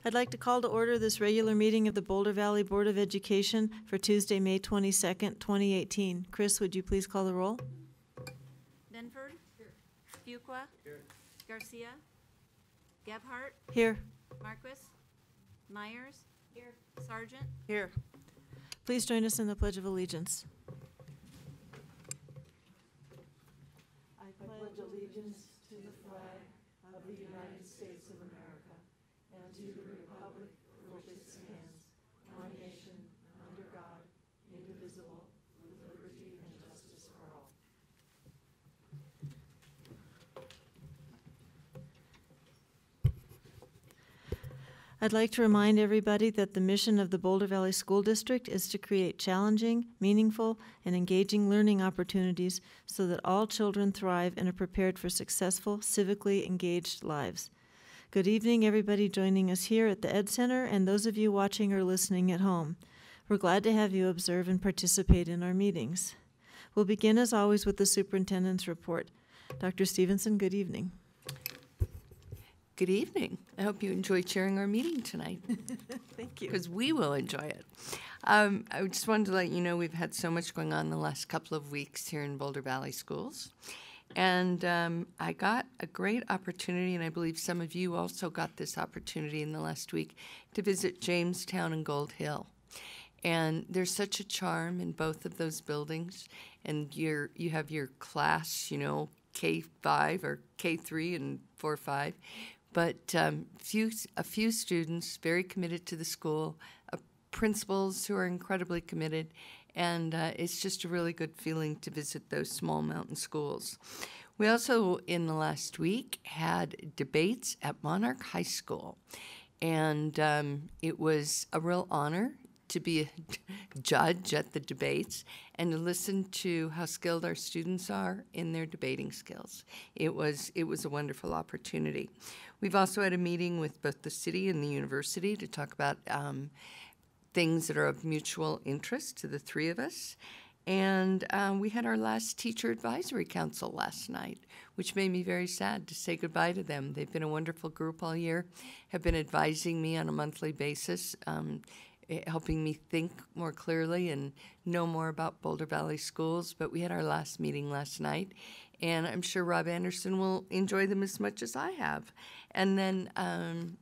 I'd like to call to order this regular meeting of the Boulder Valley Board of Education for Tuesday, May 22nd, 2018. Chris, would you please call the roll? Benford? Here. Fuqua? Here. Garcia? Gebhardt? Here. Marquis? Myers? Here. Sargent? Here. Please join us in the Pledge of Allegiance. I pledge allegiance to the flag of the United States of America and to the republic for which it stands, one nation, under God, indivisible, with liberty and justice for all. I'd like to remind everybody that the mission of the Boulder Valley School District is to create challenging, meaningful, and engaging learning opportunities so that all children thrive and are prepared for successful, civically engaged lives. Good evening, everybody joining us here at the Ed Center and those of you watching or listening at home. We're glad to have you observe and participate in our meetings. We'll begin, as always, with the Superintendent's Report. Dr. Stevenson, good evening. Good evening. I hope you enjoyed chairing our meeting tonight. Thank you. Because we will enjoy it. I just wanted to let you know we've had so much going on the last couple of weeks here in Boulder Valley Schools. And I got a great opportunity, and I believe some of you also got this opportunity in the last week, to visit Jamestown and Gold Hill. And there's such a charm in both of those buildings. And you have your class, you know, K5 or K3 and 4-5. But a few students very committed to the school, principals who are incredibly committed, and it's just a really good feeling to visit those small mountain schools. We also, in the last week, had debates at Monarch High School, and it was a real honor to be a judge at the debates and to listen to how skilled our students are in their debating skills. It was a wonderful opportunity. We've also had a meeting with both the city and the university to talk about things that are of mutual interest to the three of us. And we had our last teacher advisory council last night, which made me very sad to say goodbye to them. They've been a wonderful group all year, have been advising me on a monthly basis, helping me think more clearly and know more about Boulder Valley schools. But we had our last meeting last night, and I'm sure Rob Anderson will enjoy them as much as I have. And then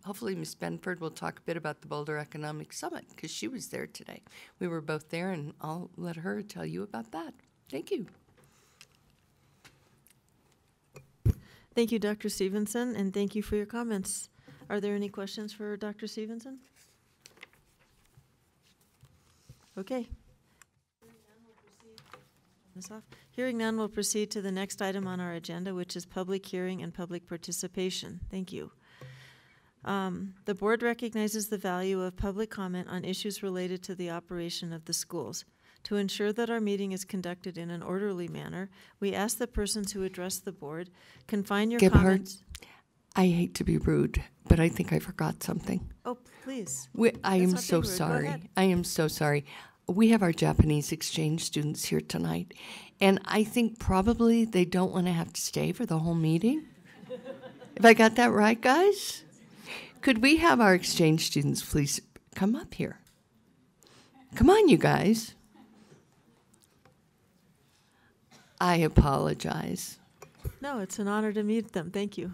hopefully Ms. Benford will talk a bit about the Boulder Economic Summit, because she was there today. We were both there, and I'll let her tell you about that. Thank you. Thank you, Dr. Stevenson, and thank you for your comments. Are there any questions for Dr. Stevenson? Okay. Hearing none, we'll proceed to the next item on our agenda, which is public hearing and public participation. Thank you. The board recognizes the value of public comment on issues related to the operation of the schools. To ensure that our meeting is conducted in an orderly manner, we ask the persons who address the board confine your comments. I hate to be rude, but I think I forgot something. Oh, please. I am so sorry. I am so sorry. We have our Japanese exchange students here tonight, and I think probably they don't want to have to stay for the whole meeting. Have I got that right, guys? Could we have our exchange students please come up here? Come on, you guys. I apologize. No, it's an honor to meet them. Thank you.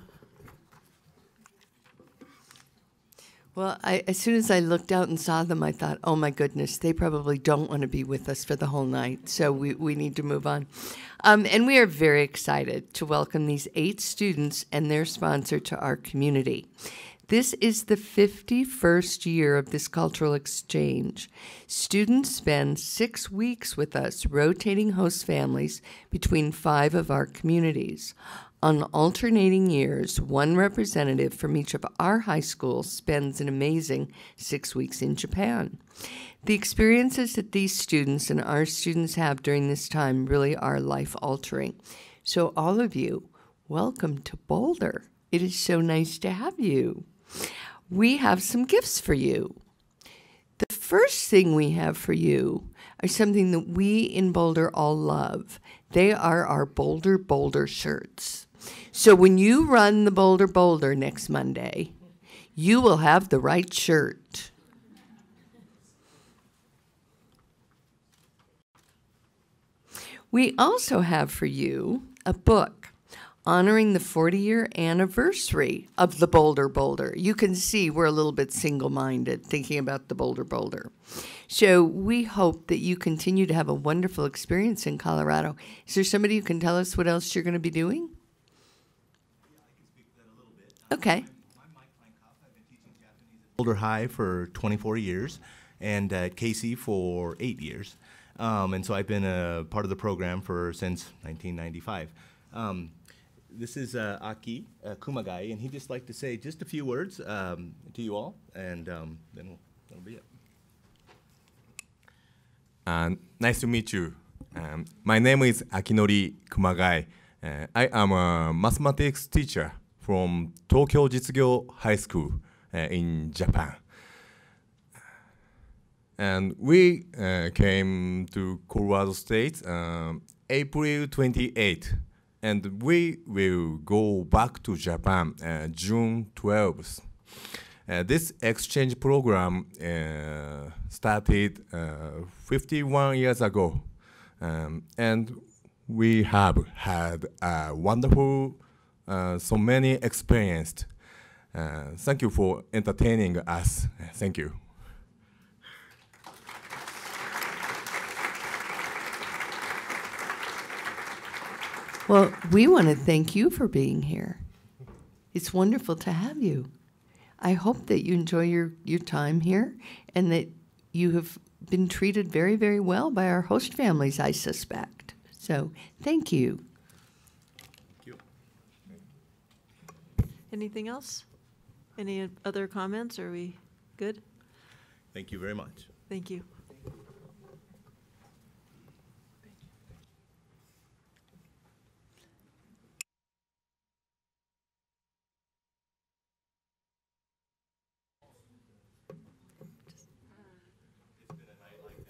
Well, as soon as I looked out and saw them, I thought, oh, my goodness, they probably don't want to be with us for the whole night, so we need to move on. And we are very excited to welcome these 8 students and their sponsor to our community. This is the 51st year of this cultural exchange. Students spend 6 weeks with us, rotating host families between 5 of our communities. On alternating years, one representative from each of our high schools spends an amazing 6 weeks in Japan. The experiences that these students and our students have during this time really are life-altering. So all of you, welcome to Boulder. It is so nice to have you. We have some gifts for you. The first thing we have for you are something that we in Boulder all love. They are our Boulder shirts. So when you run the Boulder next Monday, you will have the right shirt. We also have for you a book honoring the 40-year anniversary of the Boulder. You can see we're a little bit single-minded thinking about the Boulder. So we hope that you continue to have a wonderful experience in Colorado. Is there somebody who can tell us what else you're going to be doing? Yeah, I can speak to that a little bit. Okay. I'm Mike Feinkoff. I've been teaching Japanese at Boulder High for 24 years and at Casey for 8 years. And so I've been a part of the program since 1995. This is Aki Kumagai, and he'd just like to say just a few words to you all, and then that'll be it. Nice to meet you. My name is Akinori Kumagai. I am a mathematics teacher from Tokyo Jitsugyo High School in Japan. And we came to Colorado State April 28th, and we will go back to Japan June 12th. This exchange program started 51 years ago, and we have had a wonderful, so many experiences. Thank you for entertaining us. Thank you. Well, we want to thank you for being here. It's wonderful to have you. I hope that you enjoy your time here and that you have been treated very, very well by our host families, I suspect. So, thank you. Thank you. Anything else? Any other comments? Are we good? Thank you very much. Thank you.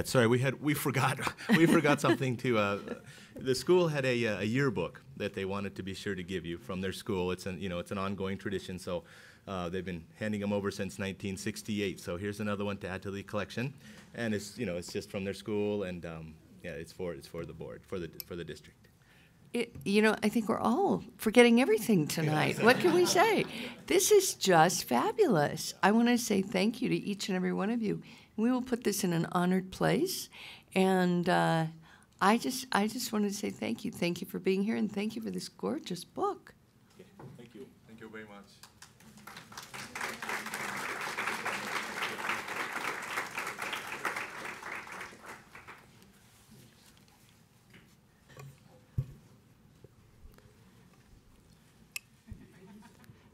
Sorry, we forgot something to. The school had a yearbook that they wanted to be sure to give you from their school. It's an ongoing tradition. So they've been handing them over since 1968. So here's another one to add to the collection, and it's just from their school, and yeah, it's for the board for the district. I think we're all forgetting everything tonight. What can we say? This is just fabulous. I want to say thank you to each and every one of you. We will put this in an honored place, and I just wanted to say thank you. Thank you for being here, and thank you for this gorgeous book. Okay, thank you. Thank you very much.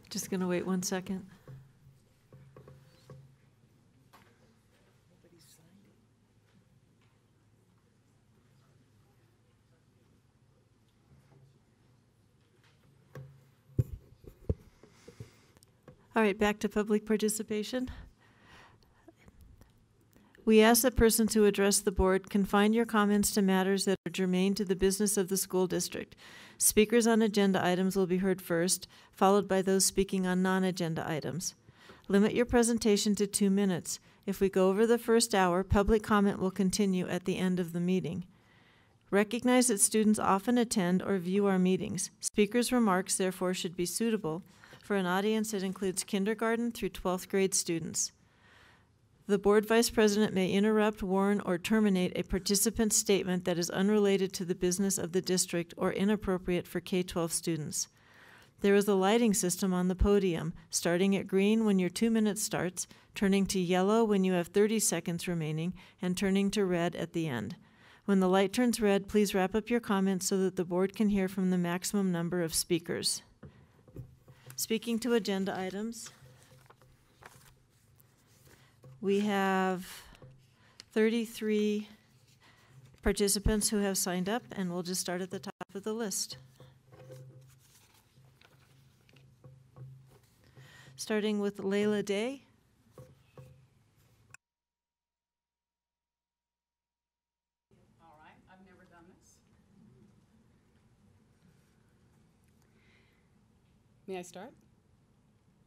Just going to wait 1 second. All right, back to public participation. We ask that persons who address the board confine your comments to matters that are germane to the business of the school district. Speakers on agenda items will be heard first, followed by those speaking on non-agenda items. Limit your presentation to 2 minutes. If we go over the first hour, public comment will continue at the end of the meeting. Recognize that students often attend or view our meetings. Speakers' remarks, therefore, should be suitable for an audience that includes kindergarten through 12th grade students. The board vice president may interrupt, warn, or terminate a participant's statement that is unrelated to the business of the district or inappropriate for K-12 students. There is a lighting system on the podium, starting at green when your 2 minutes starts, turning to yellow when you have 30 seconds remaining, and turning to red at the end. When the light turns red, please wrap up your comments so that the board can hear from the maximum number of speakers. Speaking to agenda items, we have 33 participants who have signed up, and we'll just start at the top of the list. Starting with Lilia Deli. All right, I've never done this. May I start?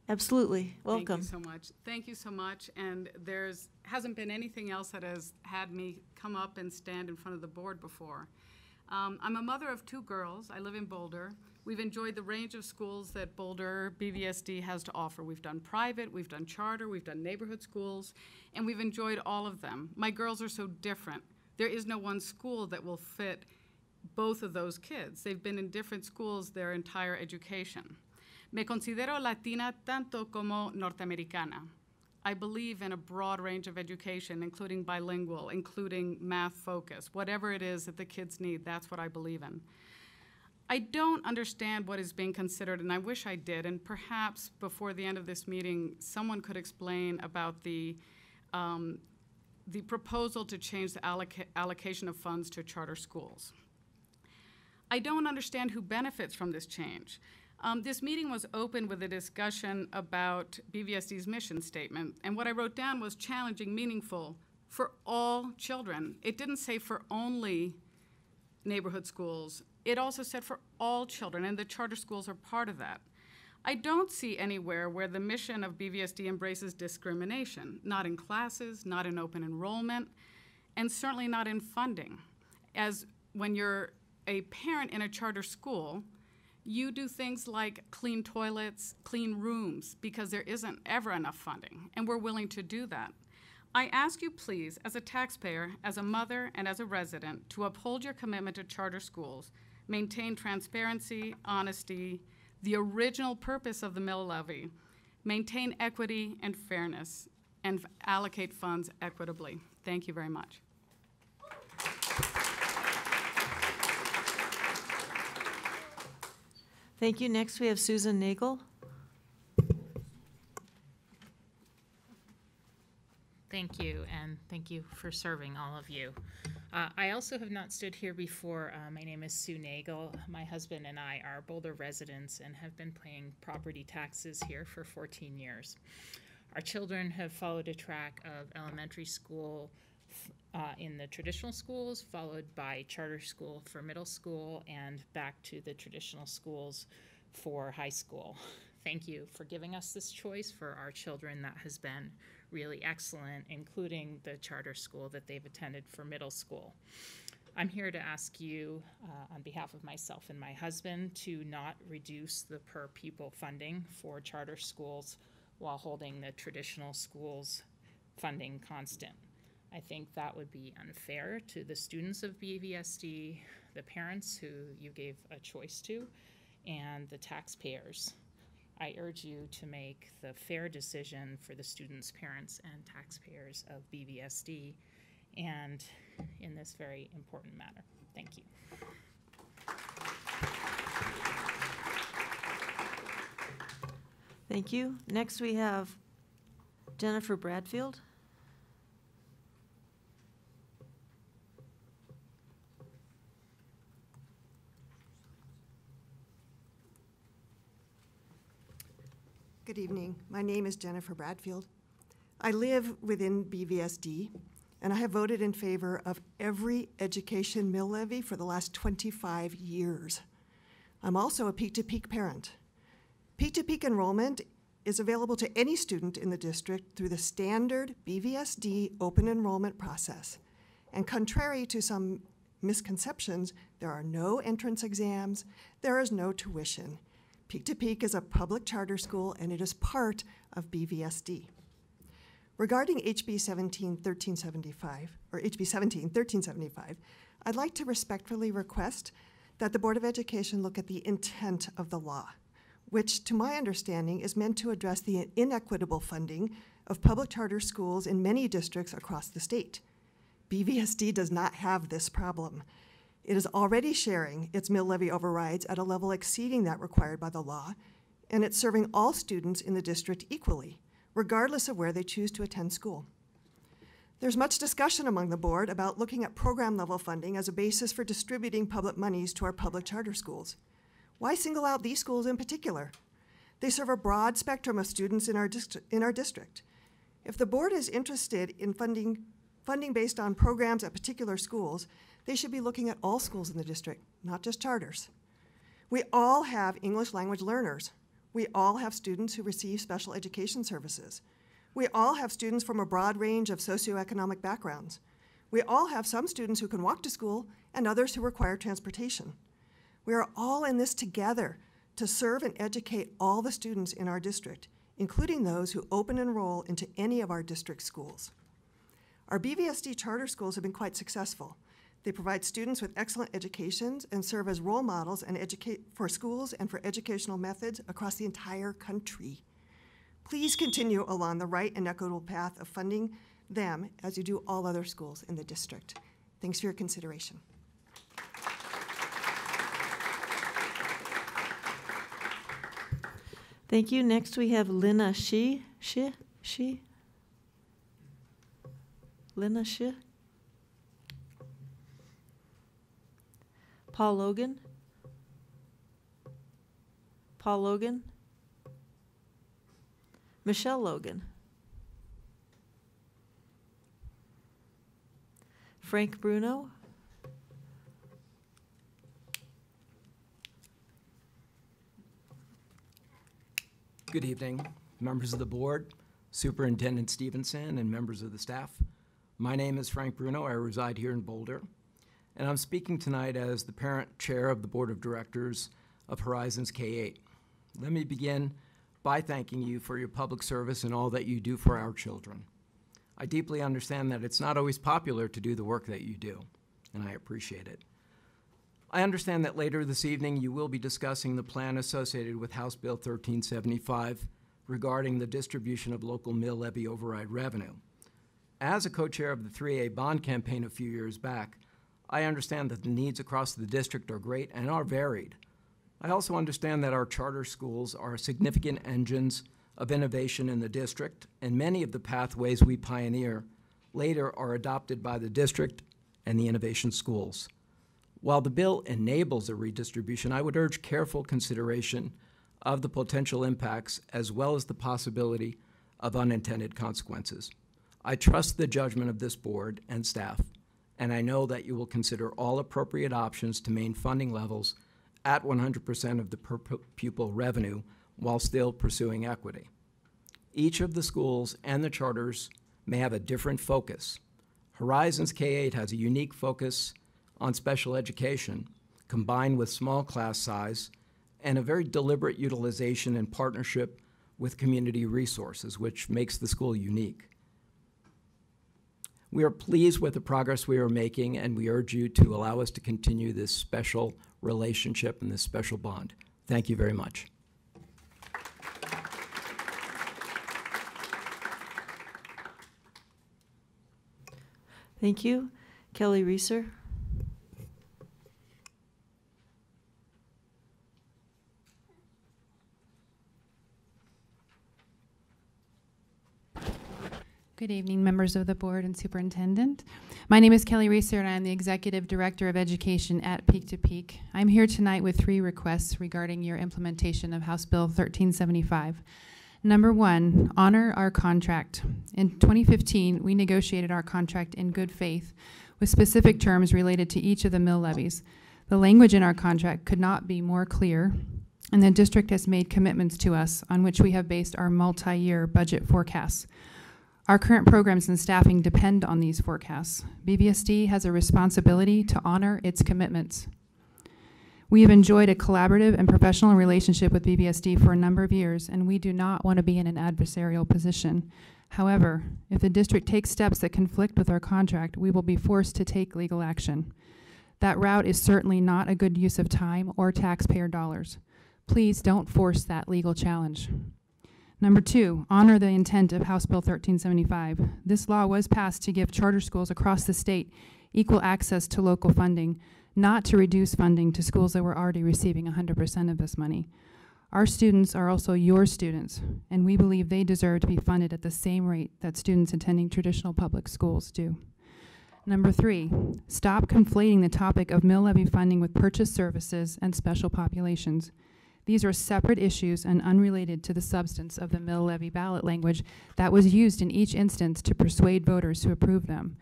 Absolutely. Welcome. Thank you so much. Thank you so much. And there's hasn't been anything else that has had me come up and stand in front of the board before. I'm a mother of 2 girls. I live in Boulder. We've enjoyed the range of schools that Boulder BVSD has to offer. We've done private, we've done charter, we've done neighborhood schools, and we've enjoyed all of them. My girls are so different. There is no one school that will fit both of those kids. They've been in different schools their entire education. Me considero latina tanto como norteamericana. I believe in a broad range of education, including bilingual, including math focus. Whatever it is that the kids need, that's what I believe in. I don't understand what is being considered, and I wish I did, and perhaps before the end of this meeting, someone could explain about the proposal to change the allocation of funds to charter schools. I don't understand who benefits from this change. This meeting was opened with a discussion about BVSD's mission statement, and what I wrote down was challenging, meaningful for all children. It didn't say for only neighborhood schools. It also said for all children, and the charter schools are part of that. I don't see anywhere where the mission of BVSD embraces discrimination, not in classes, not in open enrollment, and certainly not in funding. As when you're a parent in a charter school, you do things like clean toilets, clean rooms, because there isn't ever enough funding, and we're willing to do that. I ask you please, as a taxpayer, as a mother, and as a resident, to uphold your commitment to charter schools, maintain transparency, honesty, the original purpose of the mill levy, maintain equity and fairness, and allocate funds equitably. Thank you very much. Thank you. Next, we have Susan Nagle. Thank you, and thank you for serving, all of you. I also have not stood here before. My name is Sue Nagle. My husband and I are Boulder residents and have been paying property taxes here for 14 years. Our children have followed a track of elementary school in the traditional schools, followed by charter school for middle school, and back to the traditional schools for high school. Thank you for giving us this choice for our children. That has been really excellent, including the charter school that they've attended for middle school. I'm here to ask you, on behalf of myself and my husband, to not reduce the per pupil funding for charter schools while holding the traditional schools funding constant. I think that would be unfair to the students of BVSD, the parents who you gave a choice to, and the taxpayers. I urge you to make the fair decision for the students, parents, and taxpayers of BVSD, and in this very important matter. Thank you. Thank you. Next, we have Jennifer Bradfield. Good evening. My name is Jennifer Bradfield. I live within BVSD, and I have voted in favor of every education mill levy for the last 25 years. I'm also a peak-to-peak parent. Peak-to-peak enrollment is available to any student in the district through the standard BVSD open enrollment process. And contrary to some misconceptions, there are no entrance exams, there is no tuition. Peak-to-Peak is a public charter school, and it is part of BVSD. Regarding HB 17-1375, or HB 17-1375, I'd like to respectfully request that the Board of Education look at the intent of the law, which, to my understanding, is meant to address the inequitable funding of public charter schools in many districts across the state. BVSD does not have this problem. It is already sharing its mill levy overrides at a level exceeding that required by the law, and it's serving all students in the district equally, regardless of where they choose to attend school. There's much discussion among the board about looking at program level funding as a basis for distributing public monies to our public charter schools. Why single out these schools in particular? They serve a broad spectrum of students in our district. If the board is interested in funding based on programs at particular schools, they should be looking at all schools in the district, not just charters. We all have English language learners. We all have students who receive special education services. We all have students from a broad range of socioeconomic backgrounds. We all have some students who can walk to school and others who require transportation. We are all in this together to serve and educate all the students in our district, including those who open and enroll into any of our district schools. Our BVSD charter schools have been quite successful. They provide students with excellent educations and serve as role models and for schools and for educational methods across the entire country. Please continue along the right and equitable path of funding them as you do all other schools in the district. Thanks for your consideration. Thank you. Next we have Lina Lina Shi. Paul Logan. Paul Logan. Michelle Logan. Frank Bruno. Good evening, members of the board, Superintendent Stevenson, and members of the staff. My name is Frank Bruno. I reside here in Boulder, and I'm speaking tonight as the parent chair of the board of directors of Horizons K-8. Let me begin by thanking you for your public service and all that you do for our children. I deeply understand that it's not always popular to do the work that you do, and I appreciate it. I understand that later this evening you will be discussing the plan associated with House Bill 1375 regarding the distribution of local mill levy override revenue. As a co-chair of the 3A bond campaign a few years back, I understand that the needs across the district are great and are varied. I also understand that our charter schools are significant engines of innovation in the district, and many of the pathways we pioneer later are adopted by the district and the innovation schools. While the bill enables a redistribution, I would urge careful consideration of the potential impacts as well as the possibility of unintended consequences. I trust the judgment of this board and staff, and I know that you will consider all appropriate options to maintain funding levels at 100% of the per pupil revenue while still pursuing equity. Each of the schools and the charters may have a different focus. Horizons K-8 has a unique focus on special education, combined with small class size and a very deliberate utilization and partnership with community resources, which makes the school unique. We are pleased with the progress we are making, and we urge you to allow us to continue this special relationship and this special bond. Thank you very much. Thank you. Kelly Reeser. Good evening, members of the board and superintendent. My name is Kelly Reeser, and I am the Executive Director of Education at Peak to Peak. I'm here tonight with 3 requests regarding your implementation of House Bill 1375. Number 1, honor our contract. In 2015, we negotiated our contract in good faith with specific terms related to each of the mill levies. The language in our contract could not be more clear, and the district has made commitments to us on which we have based our multi-year budget forecasts. Our current programs and staffing depend on these forecasts. BVSD has a responsibility to honor its commitments. We have enjoyed a collaborative and professional relationship with BVSD for a number of years, and we do not want to be in an adversarial position. However, if the district takes steps that conflict with our contract, we will be forced to take legal action. That route is certainly not a good use of time or taxpayer dollars. Please don't force that legal challenge. Number 2, honor the intent of House Bill 1375. This law was passed to give charter schools across the state equal access to local funding, not to reduce funding to schools that were already receiving 100% of this money. Our students are also your students, and we believe they deserve to be funded at the same rate that students attending traditional public schools do. Number 3, stop conflating the topic of mill levy funding with purchase services and special populations. These are separate issues and unrelated to the substance of the mill levy ballot language that was used in each instance to persuade voters to approve them.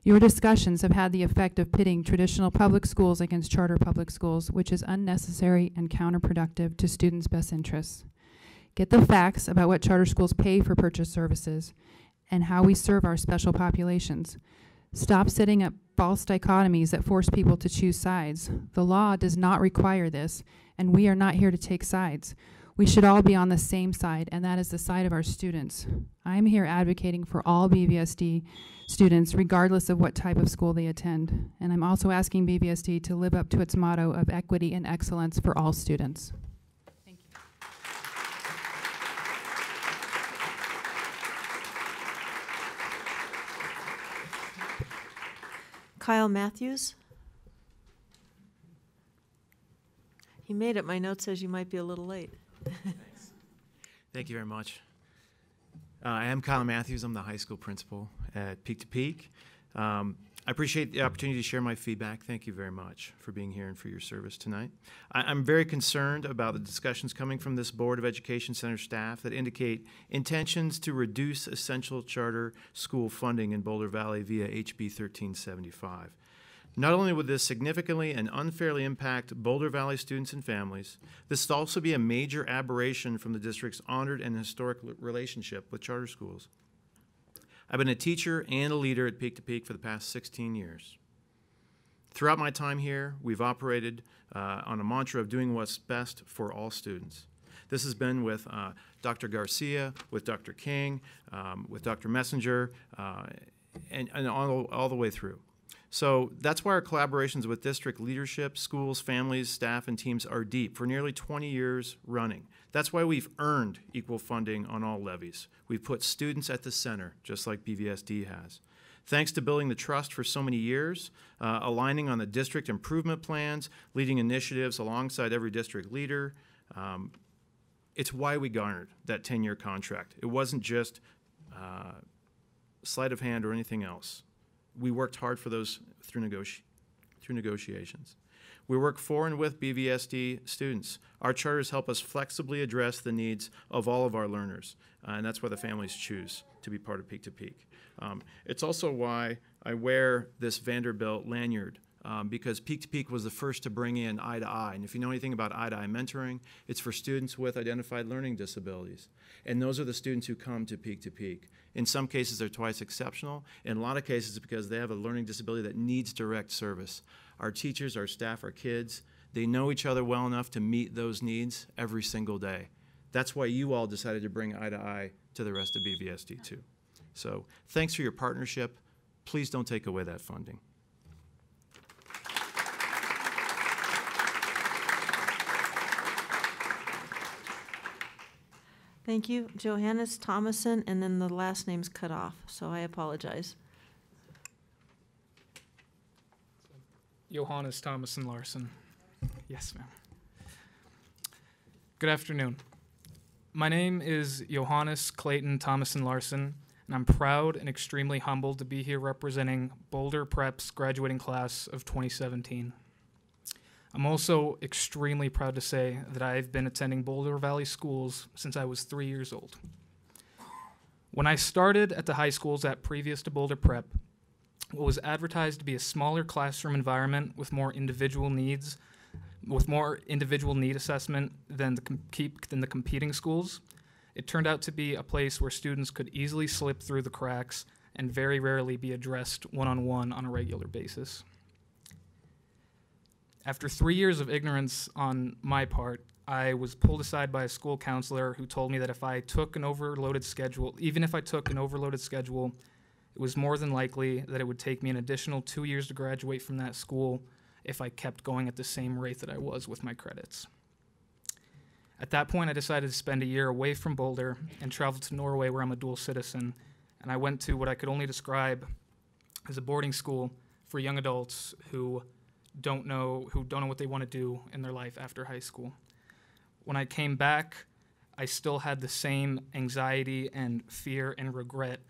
Your discussions have had the effect of pitting traditional public schools against charter public schools, which is unnecessary and counterproductive to students' best interests. Get the facts about what charter schools pay for purchase services and how we serve our special populations. Stop setting up false dichotomies that force people to choose sides. The law does not require this, and we are not here to take sides. We should all be on the same side, and that is the side of our students. I'm here advocating for all BVSD students, regardless of what type of school they attend. And I'm also asking BVSD to live up to its motto of equity and excellence for all students. Thank you. Kyle Matthews. He made it. My note says you might be a little late. Thanks. Thank you very much. I am Kyle Matthews. I'm the high school principal at Peak to Peak. I appreciate the opportunity to share my feedback. Thank you very much for being here and for your service tonight. I'm very concerned about the discussions coming from this Board of Education Center staff that indicate intentions to reduce essential charter school funding in Boulder Valley via HB 1375. Not only would this significantly and unfairly impact Boulder Valley students and families, this would also be a major aberration from the district's honored and historic relationship with charter schools. I've been a teacher and a leader at Peak to Peak for the past 16 years. Throughout my time here, we've operated on a mantra of doing what's best for all students. This has been with Dr. Garcia, with Dr. King, with Dr. Messenger, and all the way through. So that's why our collaborations with district leadership, schools, families, staff, and teams are deep for nearly 20 years running. That's why we've earned equal funding on all levies. We've put students at the center, just like BVSD has. Thanks to building the trust for so many years, aligning on the district improvement plans, leading initiatives alongside every district leader, it's why we garnered that 10-year contract. It wasn't just sleight of hand or anything else. We worked hard for those through negotiations. We work for and with BVSD students. Our charters help us flexibly address the needs of all of our learners, and that's why the families choose to be part of Peak to Peak. It's also why I wear this Vanderbilt lanyard, because Peak to Peak was the first to bring in Eye to Eye. And if you know anything about Eye to Eye mentoring, it's for students with identified learning disabilities. And those are the students who come to Peak to Peak. In some cases, they're twice exceptional. In a lot of cases, it's because they have a learning disability that needs direct service. Our teachers, our staff, our kids, they know each other well enough to meet those needs every single day. That's why you all decided to bring Eye to Eye to the rest of BVSD too. So thanks for your partnership. Please don't take away that funding. Thank you. Johannes, Thomason, and then the last name's cut off, so I apologize. Johannes, Thomason, Larsen. Yes, ma'am. Good afternoon. My name is Johannes Clayton Thomason Larsen, and I'm proud and extremely humbled to be here representing Boulder Prep's graduating class of 2017. I'm also extremely proud to say that I've been attending Boulder Valley schools since I was 3 years old. When I started at the high schools previous to Boulder Prep, what was advertised to be a smaller classroom environment with more individual need assessment than the competing schools, it turned out to be a place where students could easily slip through the cracks and very rarely be addressed one-on-one on a regular basis. After 3 years of ignorance on my part, I was pulled aside by a school counselor who told me that if I took an overloaded schedule, even if I took an overloaded schedule, it was more than likely that it would take me an additional 2 years to graduate from that school if I kept going at the same rate that I was with my credits. At that point, I decided to spend a year away from Boulder and travel to Norway, where I'm a dual citizen, and I went to what I could only describe as a boarding school for young adults who don't know what they want to do in their life after high school. When I came back, I still had the same anxiety and fear and regret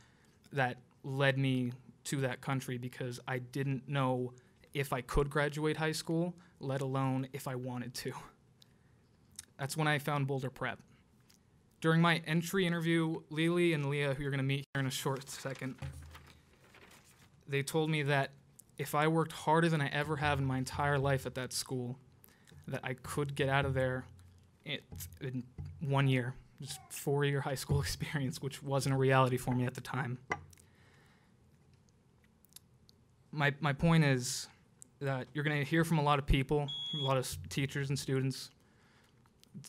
that led me to that country, because I didn't know if I could graduate high school, let alone if I wanted to. That's when I found Boulder Prep. During my entry interview, Lily and Leah, who you're going to meet here in a short second, they told me that if I worked harder than I ever have in my entire life at that school, that I could get out of there in 1 year, just 4-year high school experience, which wasn't a reality for me at the time. My point is that you're going to hear from a lot of people, a lot of teachers and students.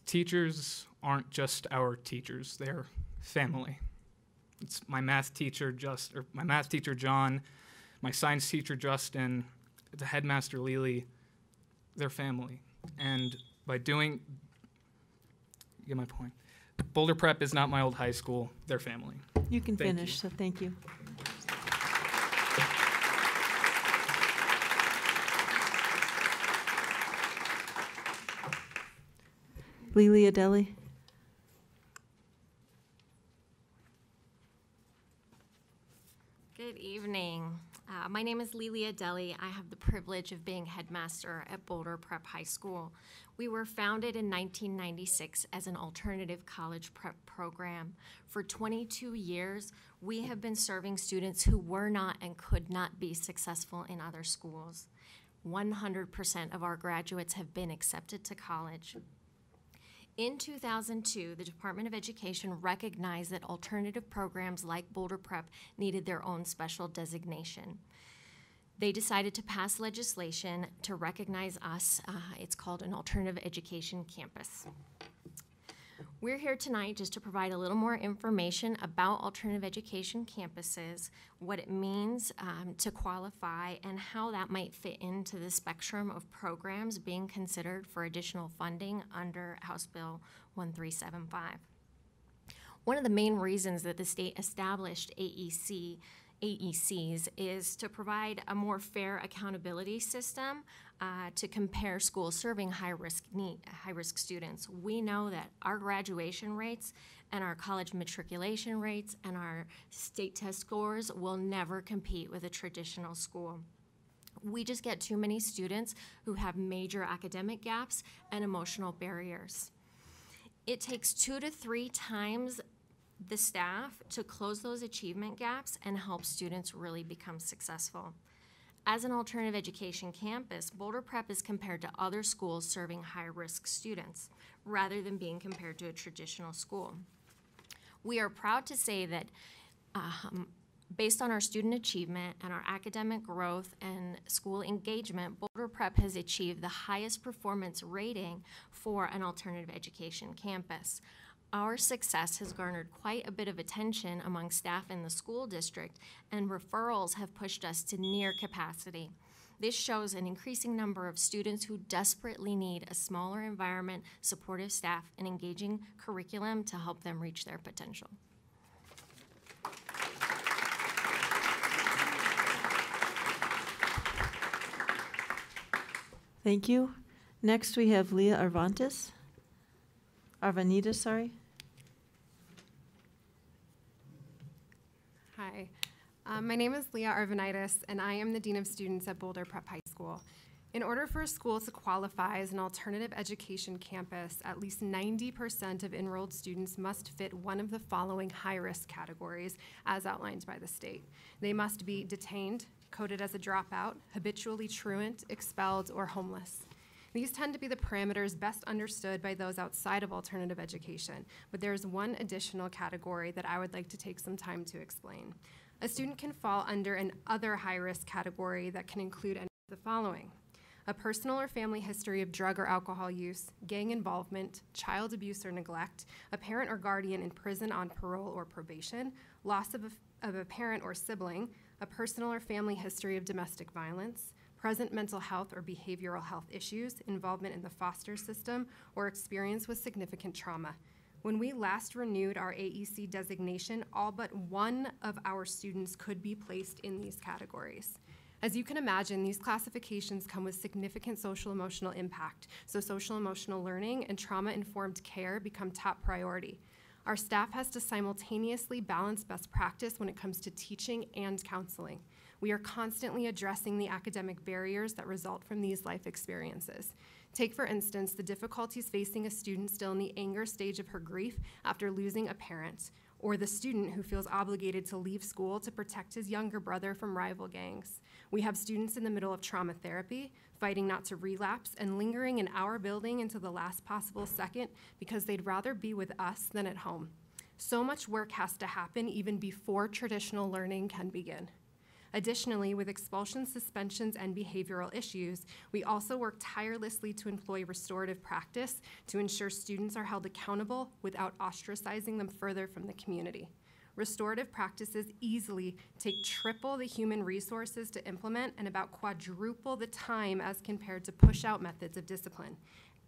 Teachers aren't just our teachers, they're family. It's my math teacher, John, my science teacher, Justin, the headmaster, Lilia. They're family. And by doing, you get my point. Boulder Prep is not my old high school, they're family. You can finish, so thank you. Lilia Deli. Good evening. My name is Lilia Deli. I have the privilege of being headmaster at Boulder Prep High School. We were founded in 1996 as an alternative college prep program. For 22 years, we have been serving students who were not and could not be successful in other schools. 100% of our graduates have been accepted to college. In 2002, the Department of Education recognized that alternative programs like Boulder Prep needed their own special designation. They decided to pass legislation to recognize us. It's called an alternative education campus. We're here tonight just to provide a little more information about alternative education campuses, what it means to qualify, and how that might fit into the spectrum of programs being considered for additional funding under House Bill 1375. One of the main reasons that the state established AECs is to provide a more fair accountability system to compare schools serving high-risk students. We know that our graduation rates and our college matriculation rates and our state test scores will never compete with a traditional school. We just get too many students who have major academic gaps and emotional barriers. It takes 2 to 3 times the staff to close those achievement gaps and help students really become successful. As an alternative education campus, Boulder Prep is compared to other schools serving high-risk students, rather than being compared to a traditional school. We are proud to say that based on our student achievement and our academic growth and school engagement, Boulder Prep has achieved the highest performance rating for an alternative education campus. Our success has garnered quite a bit of attention among staff in the school district, and referrals have pushed us to near capacity. This shows an increasing number of students who desperately need a smaller environment, supportive staff, and engaging curriculum to help them reach their potential. Thank you. Next, we have Leah Arvanitis, sorry. Hi, my name is Leah Arvanitis, and I am the Dean of Students at Boulder Prep High School. In order for a school to qualify as an alternative education campus, at least 90% of enrolled students must fit one of the following high-risk categories as outlined by the state. They must be detained, coded as a dropout, habitually truant, expelled, or homeless. These tend to be the parameters best understood by those outside of alternative education, but there is one additional category that I would like to take some time to explain. A student can fall under an other high-risk category that can include any of the following: a personal or family history of drug or alcohol use, gang involvement, child abuse or neglect, a parent or guardian in prison on parole or probation, loss of a parent or sibling, a personal or family history of domestic violence, present mental health or behavioral health issues, involvement in the foster system, or experience with significant trauma. When we last renewed our AEC designation, all but one of our students could be placed in these categories. As you can imagine, these classifications come with significant social-emotional impact, so social-emotional learning and trauma-informed care become top priority. Our staff has to simultaneously balance best practice when it comes to teaching and counseling. We are constantly addressing the academic barriers that result from these life experiences. Take, for instance, the difficulties facing a student still in the anger stage of her grief after losing a parent, or the student who feels obligated to leave school to protect his younger brother from rival gangs. We have students in the middle of trauma therapy, fighting not to relapse and lingering in our building until the last possible second because they'd rather be with us than at home. So much work has to happen even before traditional learning can begin. Additionally, with expulsions, suspensions, and behavioral issues, we also work tirelessly to employ restorative practice to ensure students are held accountable without ostracizing them further from the community. Restorative practices easily take triple the human resources to implement and about quadruple the time as compared to push-out methods of discipline.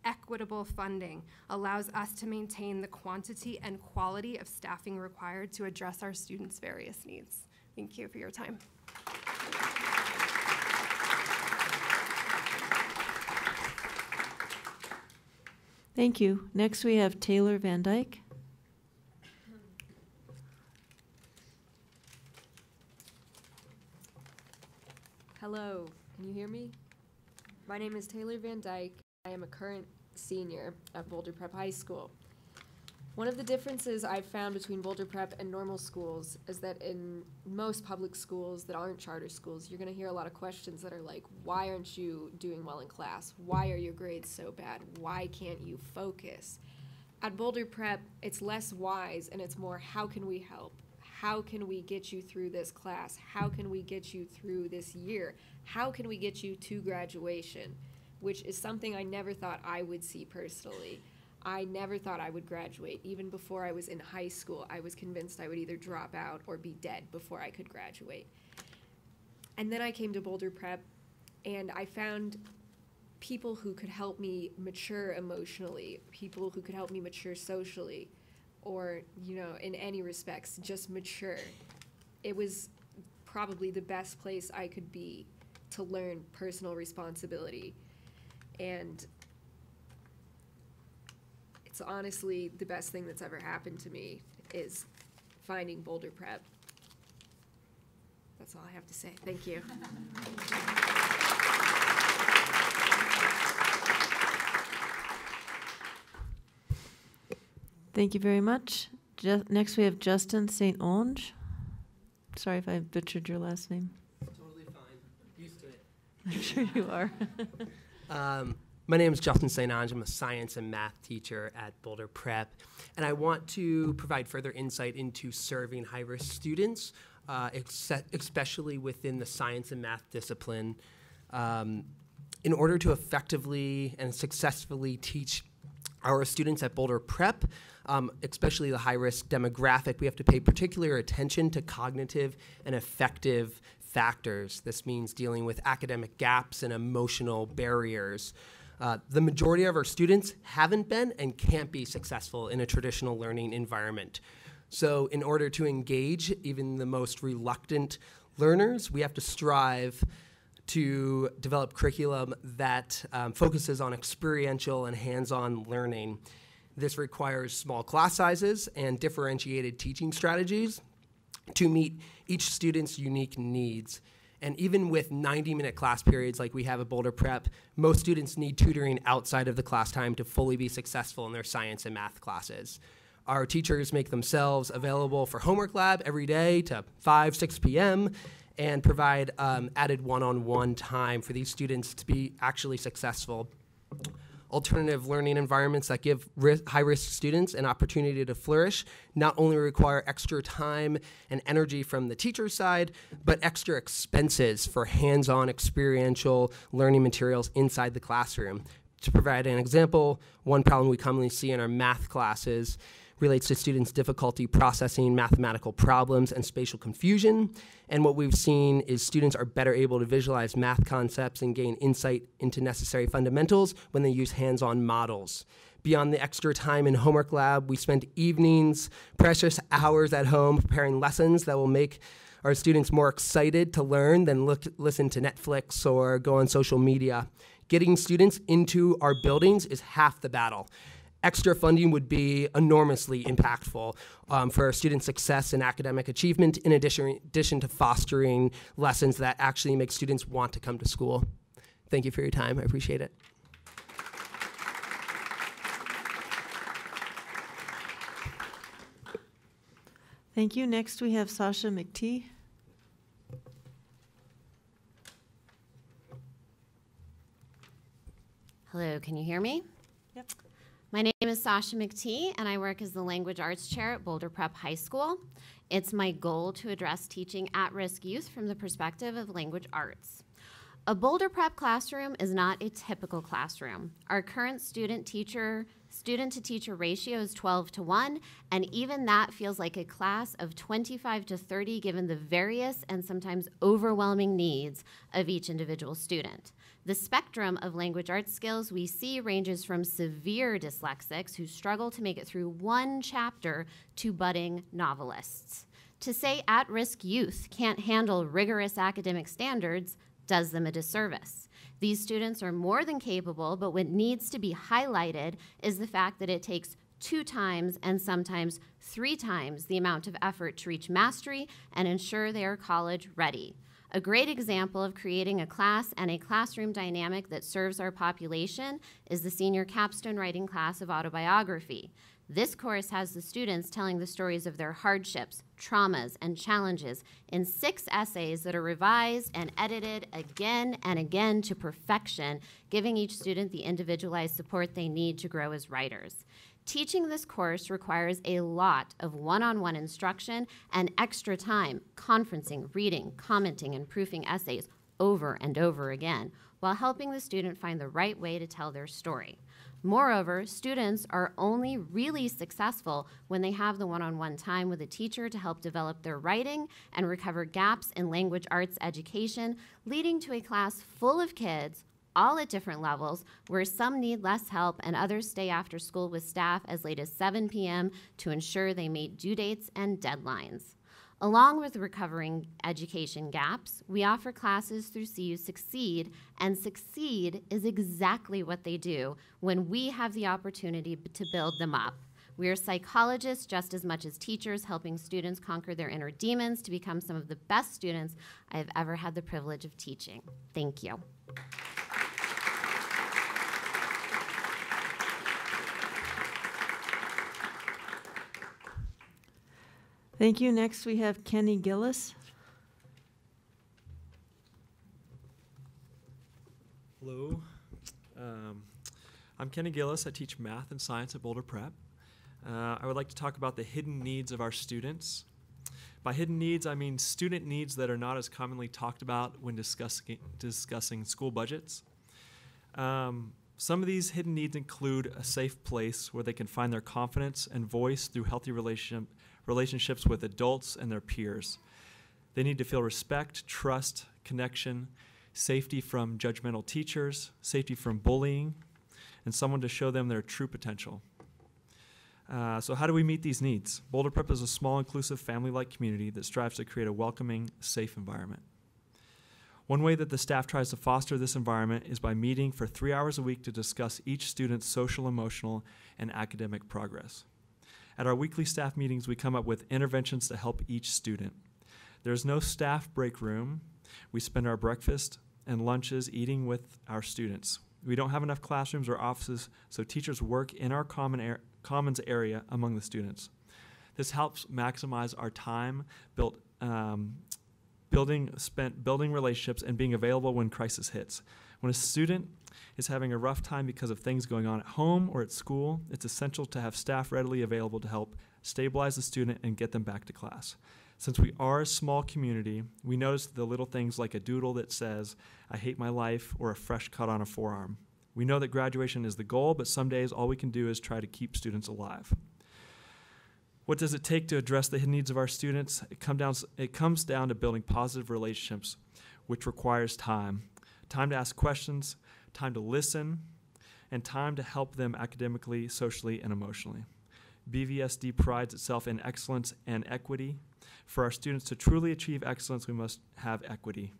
Equitable funding allows us to maintain the quantity and quality of staffing required to address our students' various needs. Thank you for your time. Thank you. Next we have Taylor Van Dyke. Hello, can you hear me? My name is Taylor Van Dyke. I am a current senior at Boulder Prep High School. One of the differences I've found between Boulder Prep and normal schools is that in most public schools that aren't charter schools, you're going to hear a lot of questions that are like, why aren't you doing well in class? Why are your grades so bad? Why can't you focus? At Boulder Prep, it's less whys and it's more, how can we help? How can we get you through this class? How can we get you through this year? How can we get you to graduation? Which is something I never thought I would see personally. I never thought I would graduate. Even before I was in high school, I was convinced I would either drop out or be dead before I could graduate. And then I came to Boulder Prep, and I found people who could help me mature emotionally, people who could help me mature socially, or, you know, in any respects, just mature. It was probably the best place I could be to learn personal responsibility. And it's honestly the best thing that's ever happened to me is finding Boulder Prep. That's all I have to say. Thank you. Thank you very much. Next we have Justin St Onge. Sorry if I butchered your last name. Totally fine. Used to it. I'm sure you are. My name is Justin St Onge. I'm a science and math teacher at Boulder Prep, and I want to provide further insight into serving high-risk students, especially within the science and math discipline. In order to effectively and successfully teach our students at Boulder Prep, especially the high-risk demographic, we have to pay particular attention to cognitive and affective factors. This means dealing with academic gaps and emotional barriers. The majority of our students haven't been and can't be successful in a traditional learning environment. So in order to engage even the most reluctant learners, we have to strive to develop curriculum that focuses on experiential and hands-on learning. This requires small class sizes and differentiated teaching strategies to meet each student's unique needs. And even with 90-minute class periods like we have at Boulder Prep, most students need tutoring outside of the class time to fully be successful in their science and math classes. Our teachers make themselves available for homework lab every day to 5, 6 p.m. and provide added one-on-one time for these students to be actually successful. Alternative learning environments that give high-risk students an opportunity to flourish not only require extra time and energy from the teacher's side, but extra expenses for hands-on experiential learning materials inside the classroom. To provide an example, one problem we commonly see in our math classes relates to students' difficulty processing mathematical problems and spatial confusion. And what we've seen is students are better able to visualize math concepts and gain insight into necessary fundamentals when they use hands-on models. Beyond the extra time in homework lab, we spend evenings, precious hours at home preparing lessons that will make our students more excited to learn than listen to Netflix or go on social media. Getting students into our buildings is half the battle. Extra funding would be enormously impactful for our student success and academic achievement, in addition to fostering lessons that actually make students want to come to school. Thank you for your time. I appreciate it. Thank you. Next, we have Sasha McTeague. Hello, can you hear me? Yep. My name is Sasha McTeague, and I work as the Language Arts Chair at Boulder Prep High School. It's my goal to address teaching at-risk youth from the perspective of language arts. A Boulder Prep classroom is not a typical classroom. Our current student-to-teacher ratio is 12:1, and even that feels like a class of 25 to 30 given the various and sometimes overwhelming needs of each individual student. The spectrum of language arts skills we see ranges from severe dyslexics who struggle to make it through one chapter to budding novelists. To say at-risk youth can't handle rigorous academic standards does them a disservice. These students are more than capable, but what needs to be highlighted is the fact that it takes 2 times and sometimes 3 times the amount of effort to reach mastery and ensure they are college ready. A great example of creating a class and a classroom dynamic that serves our population is the senior capstone writing class of autobiography. This course has the students telling the stories of their hardships, traumas, and challenges in 6 essays that are revised and edited again and again to perfection, giving each student the individualized support they need to grow as writers. Teaching this course requires a lot of one-on-one instruction and extra time conferencing, reading, commenting, and proofing essays over and over again, while helping the student find the right way to tell their story. Moreover, students are only really successful when they have the one-on-one time with a teacher to help develop their writing and recover gaps in language arts education, leading to a class full of kids, all at different levels, where some need less help and others stay after school with staff as late as 7 p.m. to ensure they meet due dates and deadlines. Along with recovering education gaps, we offer classes through CU Succeed, and Succeed is exactly what they do when we have the opportunity to build them up. We are psychologists just as much as teachers, helping students conquer their inner demons to become some of the best students I have ever had the privilege of teaching. Thank you. Thank you. Next, we have Kenny Gillis. Hello. I'm Kenny Gillis. I teach math and science at Boulder Prep. I would like to talk about the hidden needs of our students. By hidden needs, I mean student needs that are not as commonly talked about when discussing school budgets. Some of these hidden needs include a safe place where they can find their confidence and voice through healthy relationships with adults and their peers. They need to feel respect, trust, connection, safety from judgmental teachers, safety from bullying, and someone to show them their true potential. So how do we meet these needs? Boulder Prep is a small, inclusive, family-like community that strives to create a welcoming, safe environment. One way that the staff tries to foster this environment is by meeting for 3 hours a week to discuss each student's social, emotional, and academic progress. At our weekly staff meetings, we come up with interventions to help each student. There's no staff break room. We spend our breakfast and lunches eating with our students. We don't have enough classrooms or offices, so teachers work in our commons area among the students. This helps maximize our time building relationships and being available when crisis hits. When a student is having a rough time because of things going on at home or at school, it's essential to have staff readily available to help stabilize the student and get them back to class. Since we are a small community, we notice the little things like a doodle that says, "I hate my life," or a fresh cut on a forearm. We know that graduation is the goal, but some days all we can do is try to keep students alive. What does it take to address the hidden needs of our students? It comes down to building positive relationships, which requires time. Time to ask questions, time to listen, and time to help them academically, socially, and emotionally. BVSD prides itself in excellence and equity. For our students to truly achieve excellence, we must have equity.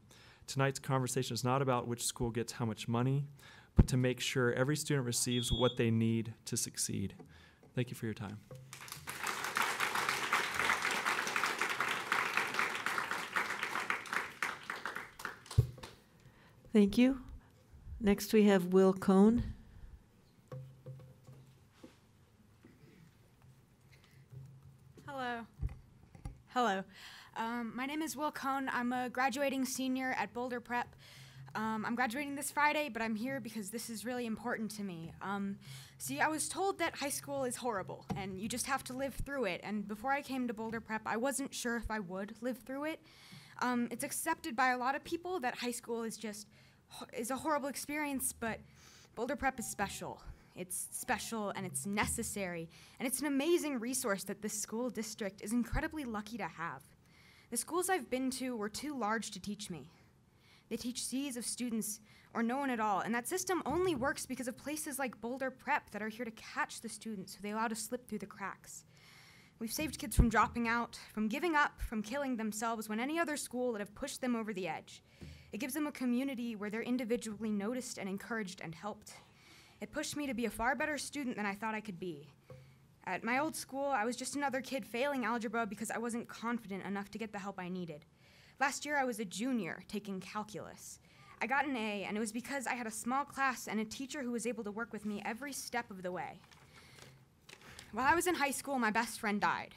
Tonight's conversation is not about which school gets how much money, but to make sure every student receives what they need to succeed. Thank you for your time. Thank you. Next, we have Will Cohn. Hello. Hello. My name is Will Cohn. I'm a graduating senior at Boulder Prep. I'm graduating this Friday, but I'm here because this is really important to me. See, I was told that high school is horrible, and you just have to live through it. And before I came to Boulder Prep, I wasn't sure if I would live through it. It's accepted by a lot of people that high school is a horrible experience, but Boulder Prep is special. It's special and it's necessary, and it's an amazing resource that this school district is incredibly lucky to have. The schools I've been to were too large to teach me. They teach seas of students or no one at all, and that system only works because of places like Boulder Prep that are here to catch the students who they allow to slip through the cracks. We've saved kids from dropping out, from giving up, from killing themselves when any other school would have pushed them over the edge. It gives them a community where they're individually noticed and encouraged and helped. It pushed me to be a far better student than I thought I could be. At my old school, I was just another kid failing algebra because I wasn't confident enough to get the help I needed. Last year, I was a junior taking calculus. I got an A, and it was because I had a small class and a teacher who was able to work with me every step of the way. While I was in high school, my best friend died.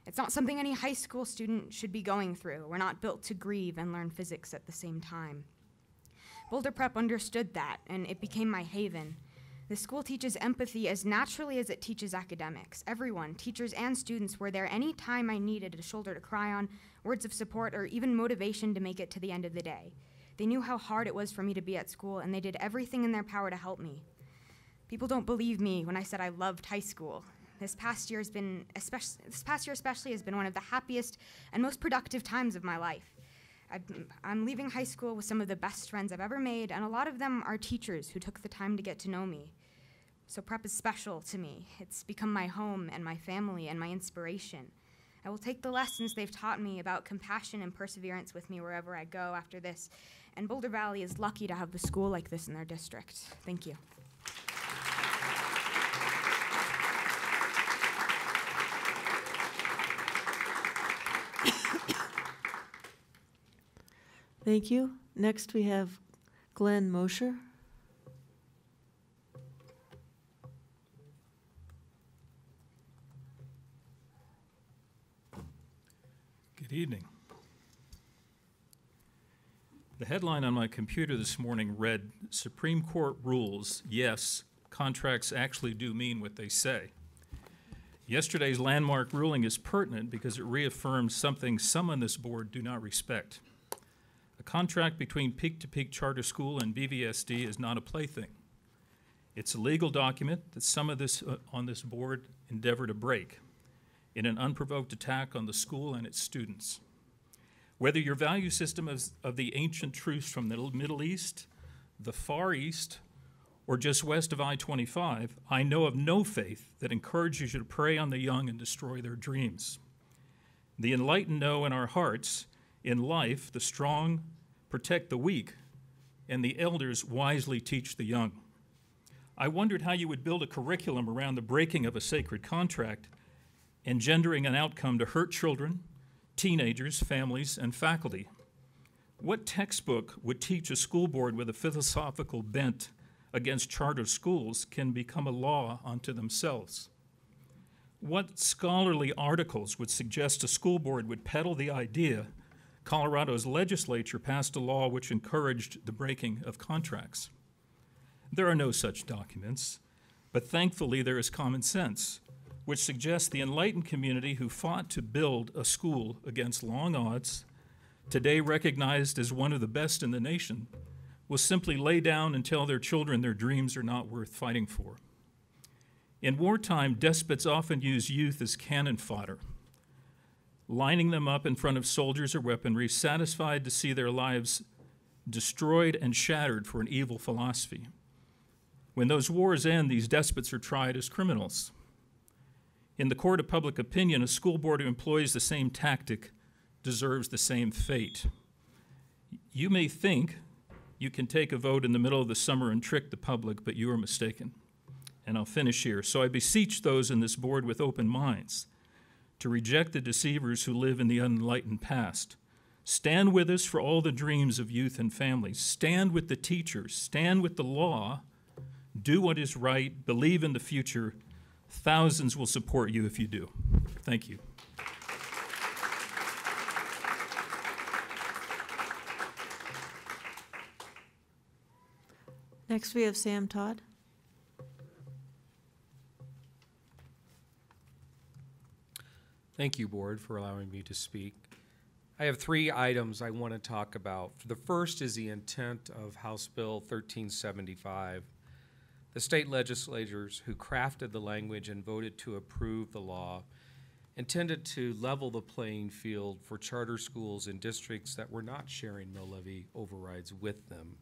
It's not something any high school student should be going through. We're not built to grieve and learn physics at the same time. Boulder Prep understood that, and it became my haven. The school teaches empathy as naturally as it teaches academics. Everyone, teachers and students, were there any time I needed a shoulder to cry on, words of support, or even motivation to make it to the end of the day. They knew how hard it was for me to be at school, and they did everything in their power to help me. People don't believe me when I said I loved high school. This past year especially has been one of the happiest and most productive times of my life. I'm leaving high school with some of the best friends I've ever made, and a lot of them are teachers who took the time to get to know me. So prep is special to me. It's become my home and my family and my inspiration. I will take the lessons they've taught me about compassion and perseverance with me wherever I go after this, and Boulder Valley is lucky to have a school like this in their district. Thank you. Thank you. Next, we have Glen Mosher. Good evening. The headline on my computer this morning read, Supreme Court rules, yes, contracts actually do mean what they say. Yesterday's landmark ruling is pertinent because it reaffirms something some on this board do not respect. A contract between Peak to Peak Charter School and BVSD is not a plaything. It's a legal document that some of this on this board endeavor to break in an unprovoked attack on the school and its students. Whether your value system is of the ancient truths from the Middle East, the Far East, or just west of I-25, I know of no faith that encourages you to prey on the young and destroy their dreams. The enlightened know in our hearts, in life, the strong protect the weak, and the elders wisely teach the young. I wondered how you would build a curriculum around the breaking of a sacred contract, engendering an outcome to hurt children, teenagers, families, and faculty. What textbook would teach a school board with a philosophical bent against charter schools can become a law unto themselves? What scholarly articles would suggest a school board would peddle the idea Colorado's legislature passed a law which encouraged the breaking of contracts? There are no such documents, but thankfully there is common sense, which suggests the enlightened community who fought to build a school against long odds, today recognized as one of the best in the nation, will simply lay down and tell their children their dreams are not worth fighting for. In wartime, despots often use youth as cannon fodder, lining them up in front of soldiers or weaponry, satisfied to see their lives destroyed and shattered for an evil philosophy. When those wars end, these despots are tried as criminals. In the court of public opinion, a school board who employs the same tactic deserves the same fate. You may think you can take a vote in the middle of the summer and trick the public, but you are mistaken. And I'll finish here. So I beseech those in this board with open minds to reject the deceivers who live in the unenlightened past. Stand with us for all the dreams of youth and families. Stand with the teachers. Stand with the law. Do what is right. Believe in the future. Thousands will support you if you do. Thank you. Next, we have Sam Todd. Thank you, Board, for allowing me to speak. I have 3 items I want to talk about. The first is the intent of House Bill 1375. The state legislators who crafted the language and voted to approve the law intended to level the playing field for charter schools in districts that were not sharing mill levy overrides with them.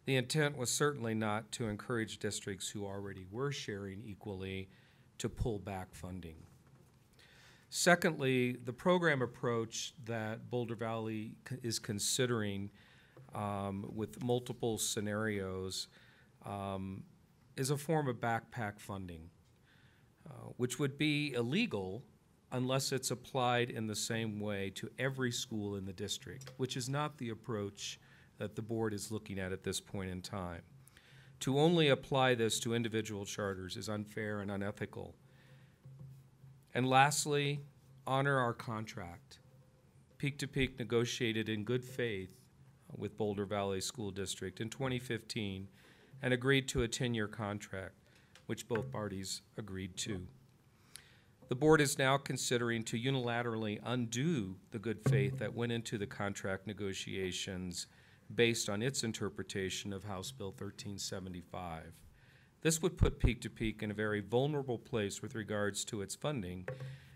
The intent was certainly not to encourage districts who already were sharing equally to pull back funding. Secondly, the program approach that Boulder Valley is considering with multiple scenarios is a form of backpack funding, which would be illegal unless it's applied in the same way to every school in the district, which is not the approach that the board is looking at this point in time. To only apply this to individual charters is unfair and unethical. And lastly, honor our contract. Peak to Peak negotiated in good faith with Boulder Valley School District in 2015 and agreed to a 10-year contract, which both parties agreed to. The board is now considering to unilaterally undo the good faith that went into the contract negotiations based on its interpretation of House Bill 1375. This would put Peak to Peak in a very vulnerable place with regards to its funding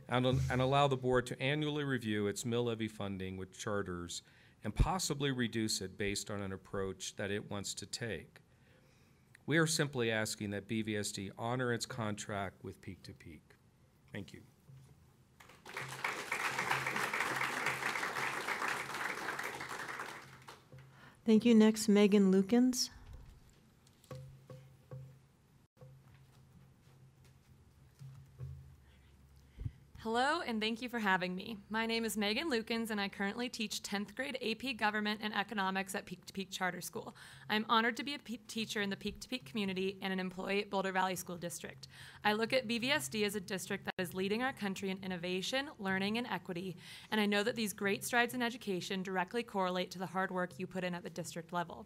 and allow the board to annually review its mill levy funding with charters and possibly reduce it based on an approach that it wants to take. We are simply asking that BVSD honor its contract with Peak to Peak. Thank you. Thank you. Next, Megan Lukens. Hello, and thank you for having me. My name is Megan Lukens, and I currently teach 10th grade AP Government and Economics at Peak to Peak Charter School. I'm honored to be a teacher in the Peak to Peak community and an employee at Boulder Valley School District. I look at BVSD as a district that is leading our country in innovation, learning, and equity, and I know that these great strides in education directly correlate to the hard work you put in at the district level.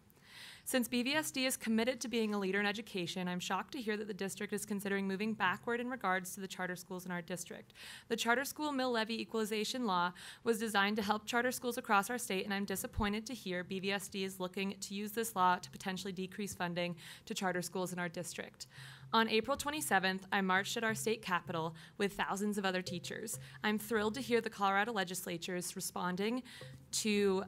Since BVSD is committed to being a leader in education, I'm shocked to hear that the district is considering moving backward in regards to the charter schools in our district. The Charter School Mill Levy Equalization Law was designed to help charter schools across our state, and I'm disappointed to hear BVSD is looking to use this law to potentially decrease funding to charter schools in our district. On April 27th, I marched at our state capitol with thousands of other teachers. I'm thrilled to hear the Colorado legislature is responding to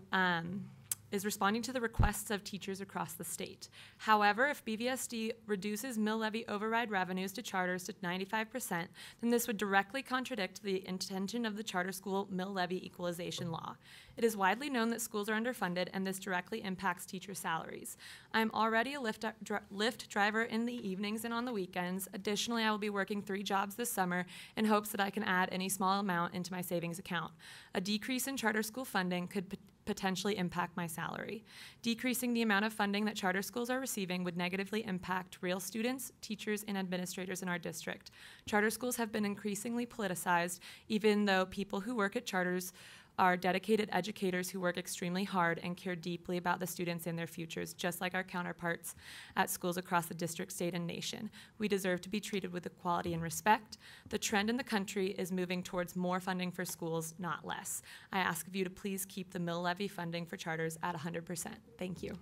the requests of teachers across the state. However, if BVSD reduces mill levy override revenues to charters to 95%, then this would directly contradict the intention of the Charter School Mill Levy Equalization Law. It is widely known that schools are underfunded, and this directly impacts teacher salaries. I'm already a Lyft driver in the evenings and on the weekends. Additionally, I will be working 3 jobs this summer in hopes that I can add any small amount into my savings account. A decrease in charter school funding could potentially impact my salary. Decreasing the amount of funding that charter schools are receiving would negatively impact real students, teachers, and administrators in our district. Charter schools have been increasingly politicized, even though people who work at charters are dedicated educators who work extremely hard and care deeply about the students and their futures, just like our counterparts at schools across the district, state, and nation. We deserve to be treated with equality and respect. The trend in the country is moving towards more funding for schools, not less. I ask of you to please keep the mill levy funding for charters at 100%. Thank you.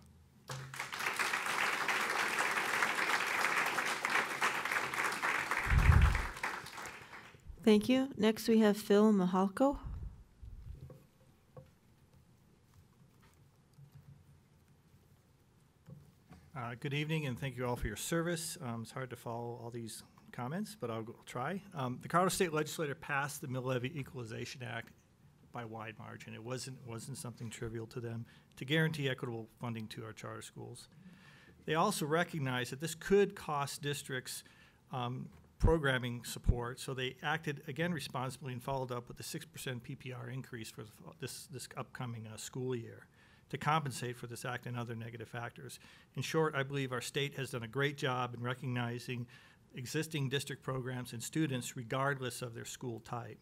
Thank you. Next, we have Phil Mahalko. Good evening, and thank you all for your service. It's hard to follow all these comments, but I'll try. The Colorado State Legislature passed the Mill Levy Equalization Act by wide margin. It wasn't something trivial to them to guarantee equitable funding to our charter schools. They also recognized that this could cost districts programming support, so they acted again responsibly and followed up with a 6% PPR increase for this upcoming school year to compensate for this act and other negative factors. In short, I believe our state has done a great job in recognizing existing district programs and students regardless of their school type.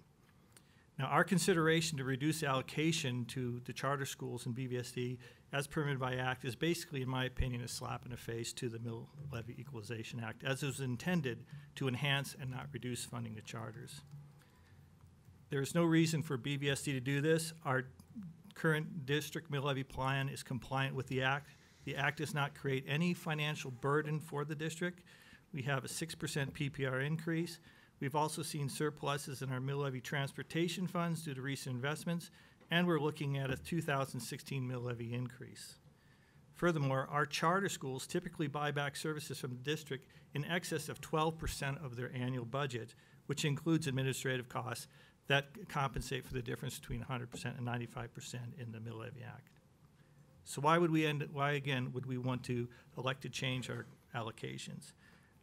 Now, our consideration to reduce allocation to the charter schools in BVSD as permitted by Act is basically, in my opinion, a slap in the face to the Mill Levy Equalization Act, as it was intended to enhance and not reduce funding to charters. There is no reason for BVSD to do this. Our current district mill levy plan is compliant with the Act. The Act does not create any financial burden for the district. We have a 6% PPR increase. We've also seen surpluses in our mill levy transportation funds due to recent investments, and we're looking at a 2016 mill levy increase. Furthermore, our charter schools typically buy back services from the district in excess of 12% of their annual budget, which includes administrative costs that compensate for the difference between 100% and 95% in the Mill Levy Act. So why again would we want to elect to change our allocations?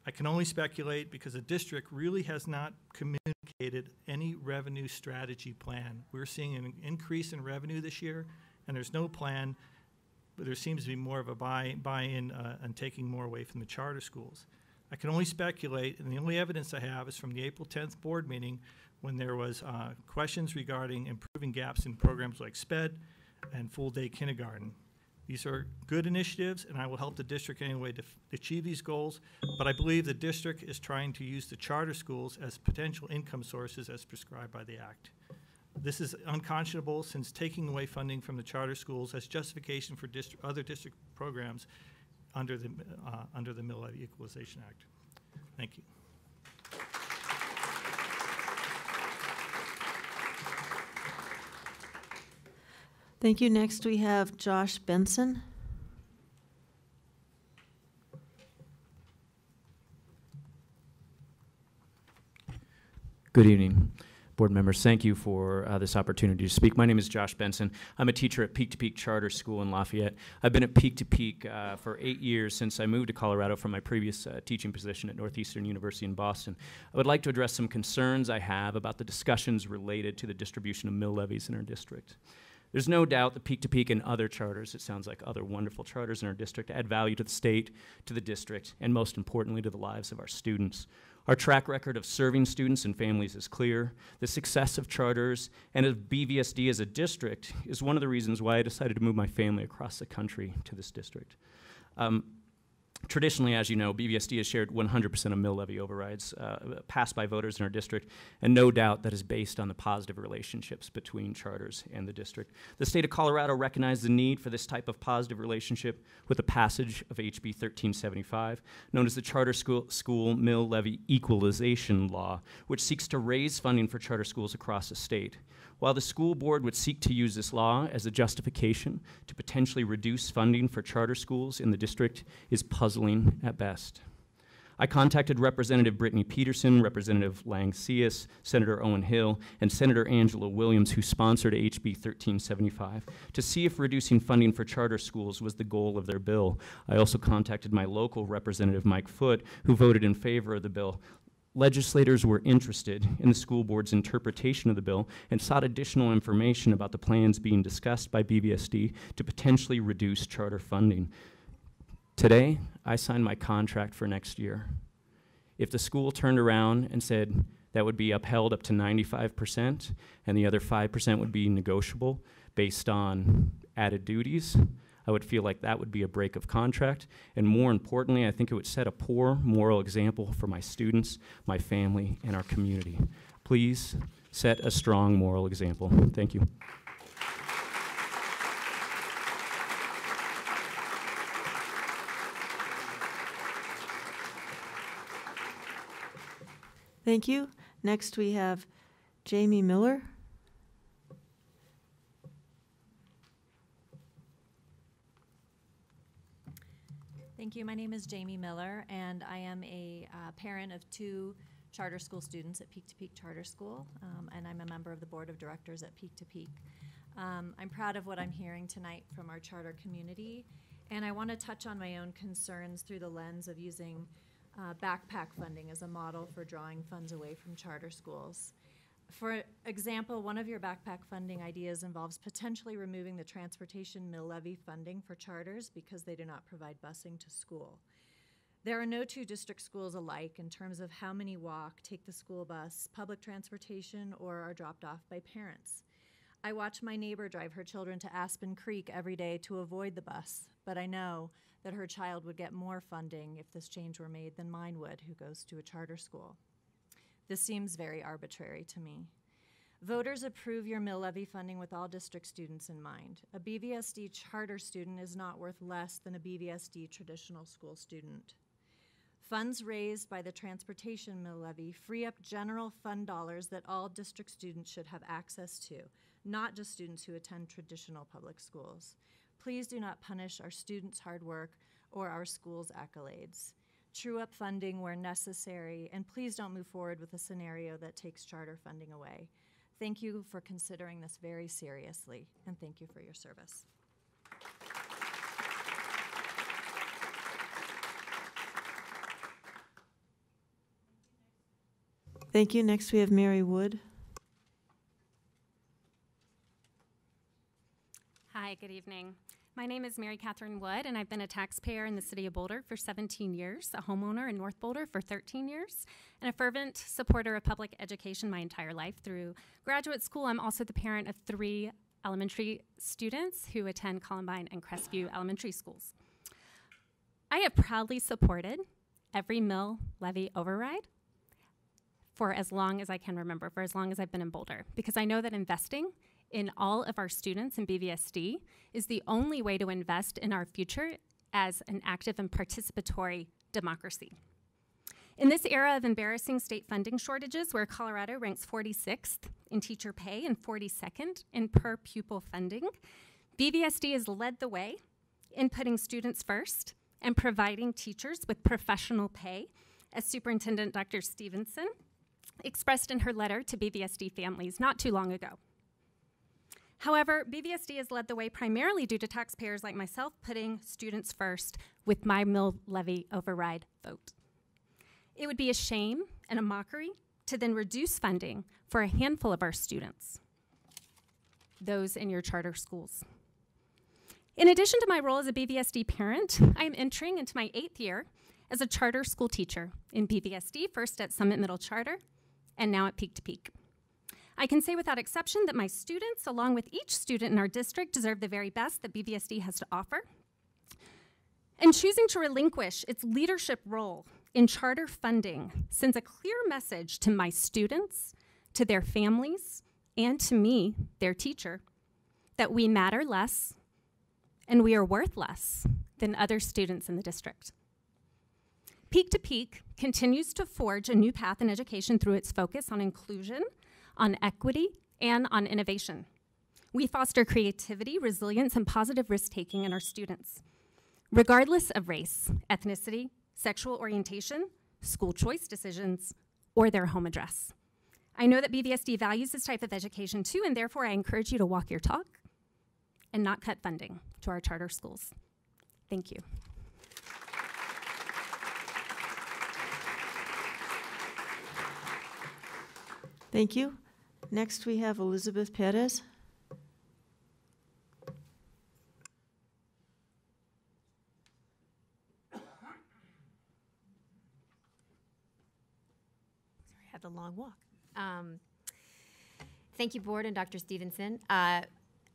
I can only speculate because the district really has not communicated any revenue strategy plan. We're seeing an increase in revenue this year, and there's no plan, but there seems to be more of a buy-in and taking more away from the charter schools. I can only speculate, and the only evidence I have is from the April 10th board meeting when there was questions regarding improving gaps in programs like SPED and full-day kindergarten. These are good initiatives, and I will help the district anyway to achieve these goals, but I believe the district is trying to use the charter schools as potential income sources as prescribed by the Act. This is unconscionable, since taking away funding from the charter schools as justification for other district programs under the Mill Levy Equalization Act. Thank you. Thank you. Next, we have Josh Benson. Good evening, board members. Thank you for this opportunity to speak. My name is Josh Benson. I'm a teacher at Peak to Peak Charter School in Lafayette. I've been at Peak to Peak for 8 years since I moved to Colorado from my previous teaching position at Northeastern University in Boston. I would like to address some concerns I have about the discussions related to the distribution of mill levies in our district. There's no doubt that Peak to Peak and other charters, it sounds like other wonderful charters in our district, add value to the state, to the district, and most importantly to the lives of our students. Our track record of serving students and families is clear. The success of charters and of BVSD as a district is one of the reasons why I decided to move my family across the country to this district. Traditionally, as you know, BVSD has shared 100% of mill levy overrides passed by voters in our district, and no doubt that is based on the positive relationships between charters and the district. The state of Colorado recognized the need for this type of positive relationship with the passage of HB 1375, known as the Charter School Mill Levy Equalization Law, which seeks to raise funding for charter schools across the state. While the school board would seek to use this law as a justification to potentially reduce funding for charter schools in the district is puzzling at best. I contacted Representative Brittany Peterson, Representative Lang Cias, Senator Owen Hill, and Senator Angela Williams, who sponsored HB 1375, to see if reducing funding for charter schools was the goal of their bill. I also contacted my local Representative Mike Foote, who voted in favor of the bill. Legislators were interested in the school board's interpretation of the bill and sought additional information about the plans being discussed by BVSD to potentially reduce charter funding. Today, I signed my contract for next year. If the school turned around and said that would be upheld up to 95% and the other 5% would be negotiable based on added duties, I would feel like that would be a break of contract, and more importantly, I think it would set a poor moral example for my students, my family, and our community. Please set a strong moral example. Thank you. Thank you. Next, we have Jamie Miller. Thank you. My name is Jamie Miller, and I am a parent of 2 charter school students at Peak to Peak Charter School, and I'm a member of the board of directors at Peak to Peak. I'm proud of what I'm hearing tonight from our charter community, and I want to touch on my own concerns through the lens of using backpack funding as a model for drawing funds away from charter schools. For example, one of your backpack funding ideas involves potentially removing the transportation mill levy funding for charters because they do not provide busing to school. There are no two district schools alike in terms of how many walk, take the school bus, public transportation, or are dropped off by parents. I watch my neighbor drive her children to Aspen Creek every day to avoid the bus, but I know that her child would get more funding if this change were made than mine would, who goes to a charter school. This seems very arbitrary to me. Voters approve your mill levy funding with all district students in mind. A BVSD charter student is not worth less than a BVSD traditional school student. Funds raised by the transportation mill levy free up general fund dollars that all district students should have access to, not just students who attend traditional public schools. Please do not punish our students' hard work or our schools' accolades. True up funding where necessary, and please don't move forward with a scenario that takes charter funding away. Thank you for considering this very seriously, and thank you for your service. Thank you. Next, we have Mary Wood. Hi, good evening. My name is Mary Katherine Wood, and I've been a taxpayer in the city of Boulder for 17 years, a homeowner in North Boulder for 13 years, and a fervent supporter of public education my entire life. Through graduate school, I'm also the parent of 3 elementary students who attend Columbine and Crestview elementary schools. I have proudly supported every mill levy override for as long as I can remember, for as long as I've been in Boulder, because I know that investing in all of our students in BVSD is the only way to invest in our future as an active and participatory democracy. In this era of embarrassing state funding shortages, where Colorado ranks 46th in teacher pay and 42nd in per pupil funding, BVSD has led the way in putting students first and providing teachers with professional pay, as Superintendent Dr. Stevenson expressed in her letter to BVSD families not too long ago. However, BVSD has led the way primarily due to taxpayers like myself putting students first with my mill levy override vote. It would be a shame and a mockery to then reduce funding for a handful of our students, those in your charter schools. In addition to my role as a BVSD parent, I am entering into my 8th year as a charter school teacher in BVSD, first at Summit Middle Charter and now at Peak to Peak. I can say without exception that my students, along with each student in our district, deserve the very best that BVSD has to offer. And choosing to relinquish its leadership role in charter funding sends a clear message to my students, to their families, and to me, their teacher, that we matter less and we are worth less than other students in the district. Peak to Peak continues to forge a new path in education through its focus on inclusion, on equity, and on innovation. We foster creativity, resilience, and positive risk-taking in our students, regardless of race, ethnicity, sexual orientation, school choice decisions, or their home address. I know that BVSD values this type of education too, and therefore I encourage you to walk your talk and not cut funding to our charter schools. Thank you. Thank you. Next, we have Elizabeth Perez. Sorry, I had the long walk. Thank you, Board and Dr. Stevenson.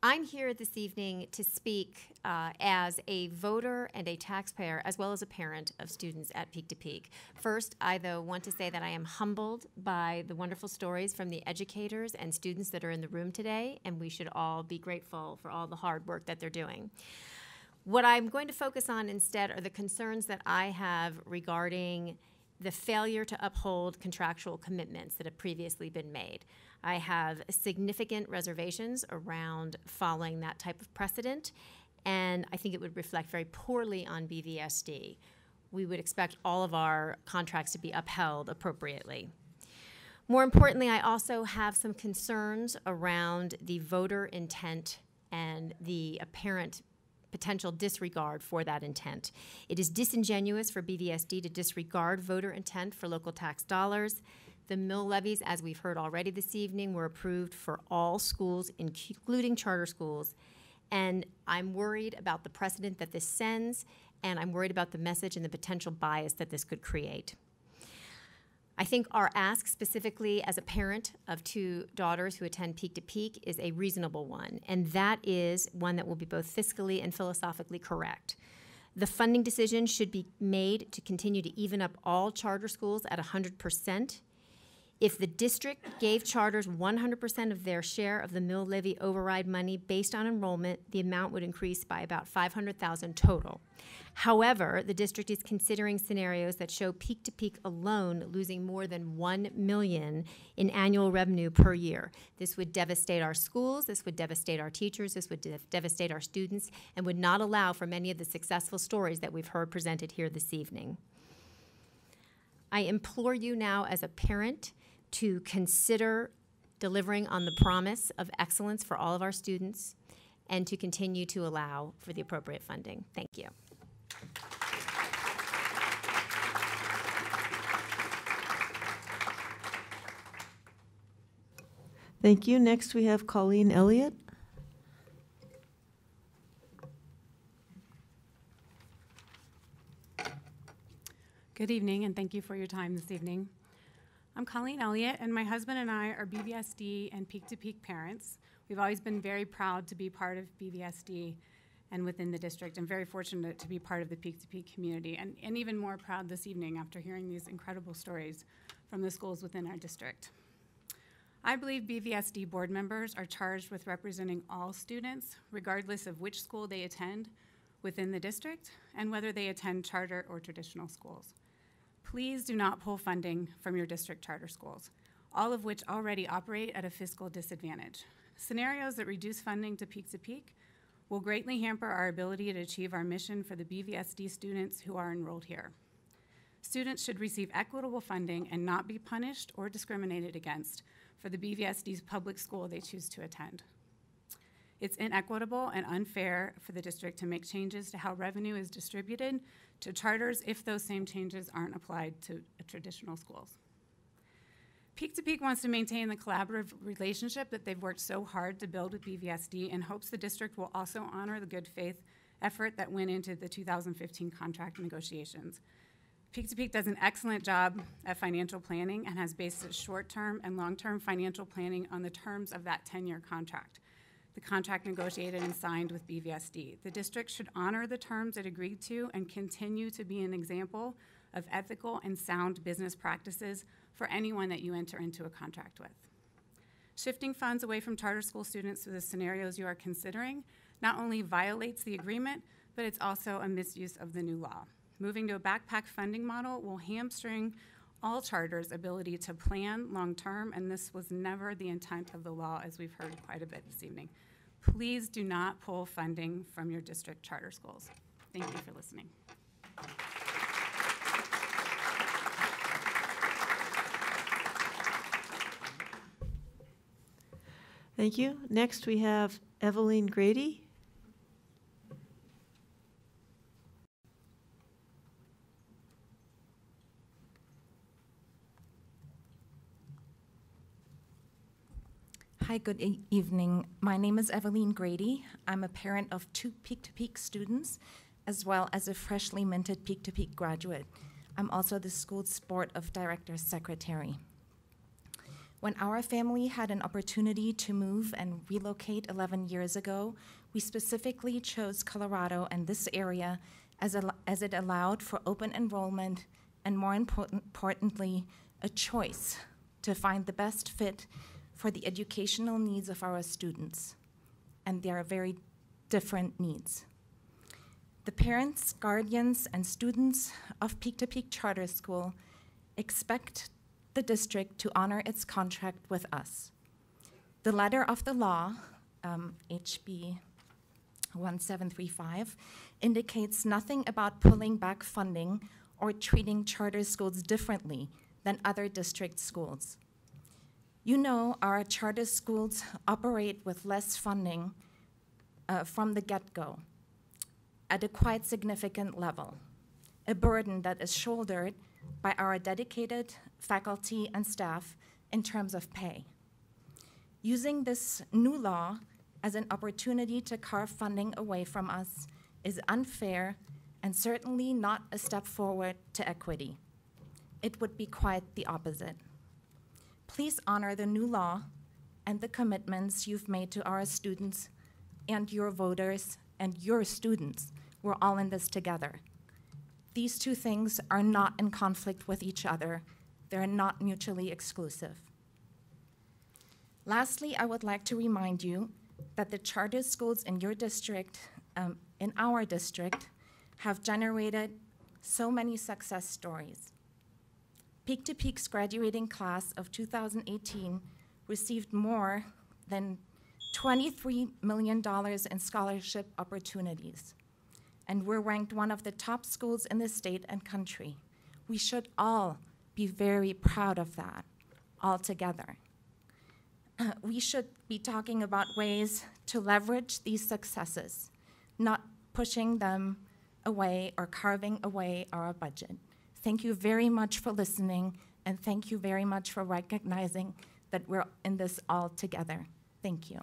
I'm here this evening to speak as a voter and a taxpayer, as well as a parent of students at Peak to Peak. First, I, though, want to say that I am humbled by the wonderful stories from the educators and students that are in the room today, and we should all be grateful for all the hard work that they're doing. What I'm going to focus on instead are the concerns that I have regarding the failure to uphold contractual commitments that have previously been made. I have significant reservations around following that type of precedent, and I think it would reflect very poorly on BVSD. We would expect all of our contracts to be upheld appropriately. More importantly, I also have some concerns around the voter intent and the apparent potential disregard for that intent. It is disingenuous for BVSD to disregard voter intent for local tax dollars. The mill levies, as we've heard already this evening, were approved for all schools, including charter schools. And I'm worried about the precedent that this sends and I'm worried about the message and the potential bias that this could create. I think our ask specifically as a parent of 2 daughters who attend Peak to Peak is a reasonable one, and that is one that will be both fiscally and philosophically correct. The funding decision should be made to continue to even up all charter schools at 100%. If the district gave charters 100% of their share of the mill levy override money based on enrollment, the amount would increase by about $500,000 total. However, the district is considering scenarios that show Peak to Peak alone losing more than $1 million in annual revenue per year. This would devastate our schools, this would devastate our teachers, this would devastate our students, and would not allow for many of the successful stories that we've heard presented here this evening. I implore you now as a parent to consider delivering on the promise of excellence for all of our students and to continue to allow for the appropriate funding. Thank you. Thank you. Next we have Colleen Elliott. Good evening, and thank you for your time this evening. I'm Colleen Elliott, and my husband and I are BVSD and Peak to Peak parents. We've always been very proud to be part of BVSD and within the district, and very fortunate to be part of the Peak to Peak community, and even more proud this evening after hearing these incredible stories from the schools within our district. I believe BVSD board members are charged with representing all students, regardless of which school they attend within the district, and whether they attend charter or traditional schools. Please do not pull funding from your district charter schools, all of which already operate at a fiscal disadvantage. Scenarios that reduce funding to Peak will greatly hamper our ability to achieve our mission for the BVSD students who are enrolled here. Students should receive equitable funding and not be punished or discriminated against for the BVSD's public school they choose to attend. It's inequitable and unfair for the district to make changes to how revenue is distributed to charters if those same changes aren't applied to traditional schools. Peak to Peak wants to maintain the collaborative relationship that they've worked so hard to build with BVSD and hopes the district will also honor the good faith effort that went into the 2015 contract negotiations. Peak to Peak does an excellent job at financial planning and has based its short-term and long-term financial planning on the terms of that 10-year contract. The contract negotiated and signed with BVSD. The district should honor the terms it agreed to and continue to be an example of ethical and sound business practices for anyone that you enter into a contract with. Shifting funds away from charter school students to the scenarios you are considering not only violates the agreement, but it's also a misuse of the new law. Moving to a backpack funding model will hamstring all charters' ability to plan long-term, and this was never the intent of the law, as we've heard quite a bit this evening. Please do not pull funding from your district charter schools. Thank you for listening. Thank you. Next we have Evelyn Grady. Hi, good evening. My name is Evelyn Grady. I'm a parent of 2 Peak to Peak students, as well as a freshly minted Peak to Peak graduate. I'm also the school's board of directors secretary. When our family had an opportunity to move and relocate 11 years ago, we specifically chose Colorado and this area as it allowed for open enrollment and, more importantly, a choice to find the best fit for the educational needs of our students, and they are very different needs. The parents, guardians, and students of Peak to Peak Charter School expect the district to honor its contract with us. The letter of the law, HB 1735, indicates nothing about pulling back funding or treating charter schools differently than other district schools. You know our charter schools operate with less funding from the get-go at a quite significant level, a burden that is shouldered by our dedicated faculty and staff in terms of pay. Using this new law as an opportunity to carve funding away from us is unfair and certainly not a step forward to equity. It would be quite the opposite. Please honor the new law and the commitments you've made to our students and your voters and your students. We're all in this together. These two things are not in conflict with each other. They're not mutually exclusive. Lastly, I would like to remind you that the charter schools in your district, in our district, have generated so many success stories. Peak to Peak's graduating class of 2018 received more than $23 million in scholarship opportunities, and we're ranked one of the top schools in the state and country. We should all be very proud of that, all together. We should be talking about ways to leverage these successes, not pushing them away or carving away our budget. Thank you very much for listening, and thank you very much for recognizing that we're in this all together. Thank you.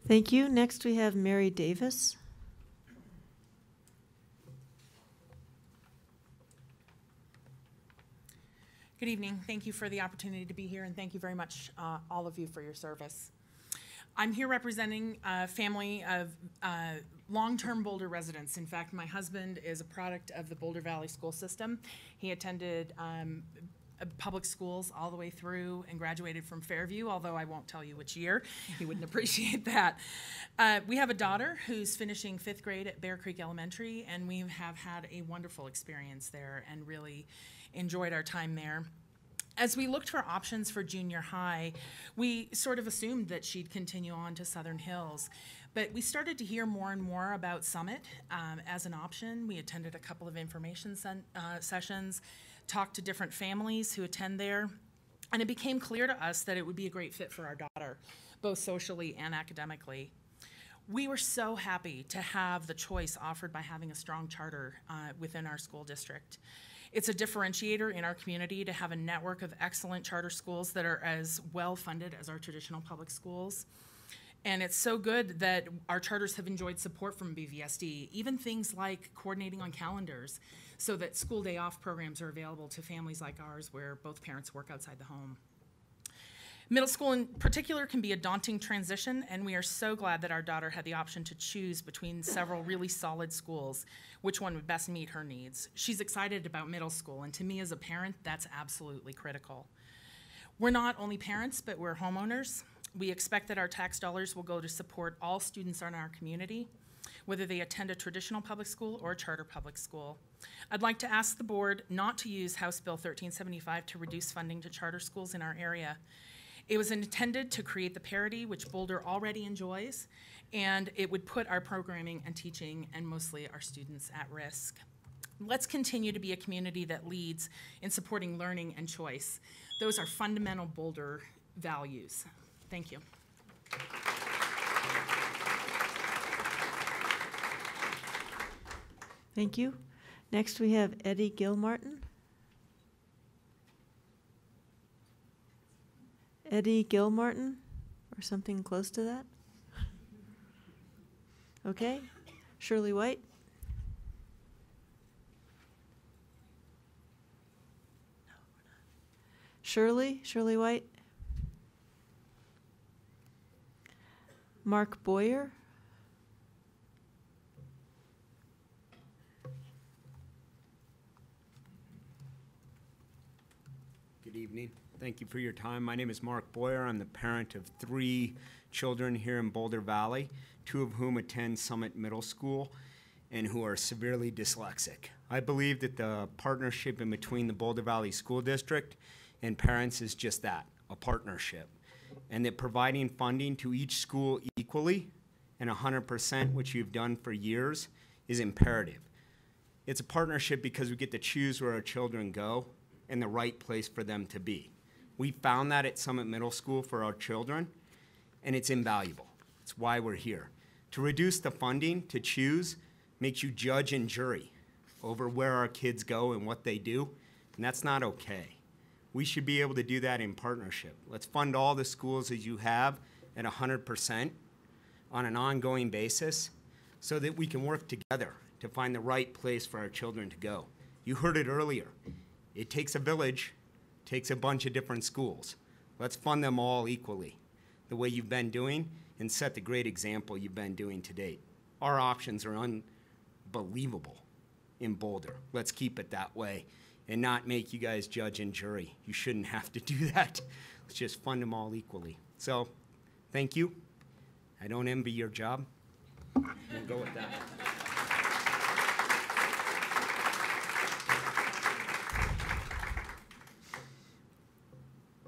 Thank you. Next we have Mary Davis. Good evening. Thank you for the opportunity to be here, and thank you very much, all of you, for your service. I'm here representing a family of long-term Boulder residents. In fact, my husband is a product of the Boulder Valley school system. He attended public schools all the way through and graduated from Fairview, although I won't tell you which year. He wouldn't appreciate that. We have a daughter who's finishing 5th grade at Bear Creek Elementary, and we have had a wonderful experience there and really enjoyed our time there. As we looked for options for junior high, we sort of assumed that she'd continue on to Southern Hills. But we started to hear more and more about Summit as an option. We attended a couple of information sessions, talked to different families who attend there, and it became clear to us that it would be a great fit for our daughter, both socially and academically. We were so happy to have the choice offered by having a strong charter within our school district. It's a differentiator in our community to have a network of excellent charter schools that are as well funded as our traditional public schools. And it's so good that our charters have enjoyed support from BVSD, even things like coordinating on calendars so that school day off programs are available to families like ours where both parents work outside the home. Middle school in particular can be a daunting transition, and we are so glad that our daughter had the option to choose between several really solid schools, which one would best meet her needs. She's excited about middle school, and to me as a parent, that's absolutely critical. We're not only parents, but we're homeowners. We expect that our tax dollars will go to support all students in our community, whether they attend a traditional public school or a charter public school. I'd like to ask the board not to use House Bill 1375 to reduce funding to charter schools in our area. It was intended to create the parity which Boulder already enjoys, and it would put our programming and teaching and mostly our students at risk. Let's continue to be a community that leads in supporting learning and choice. Those are fundamental Boulder values. Thank you. Thank you. Next we have Eddie Gilmartin. Eddie Gilmartin, or something close to that? Okay. Shirley White. No, we're not. Shirley White. Mark Boyer. Good evening. Thank you for your time. My name is Mark Boyer. I'm the parent of 3 children here in Boulder Valley, 2 of whom attend Summit Middle School and who are severely dyslexic. I believe that the partnership in between the Boulder Valley School District and parents is just that, a partnership, and that providing funding to each school equally and 100%, which you've done for years, is imperative. It's a partnership because we get to choose where our children go and the right place for them to be. We found that at Summit Middle School for our children, and it's invaluable. It's why we're here. To reduce the funding to choose makes you judge and jury over where our kids go and what they do, and that's not okay. We should be able to do that in partnership. Let's fund all the schools that you have at 100% on an ongoing basis so that we can work together to find the right place for our children to go. You heard it earlier. It takes a village, takes a bunch of different schools. Let's fund them all equally, the way you've been doing, and set the great example you've been doing to date. Our options are unbelievable in Boulder. Let's keep it that way and not make you guys judge and jury. You shouldn't have to do that. Let's just fund them all equally. So, thank you. I don't envy your job. We'll go with that.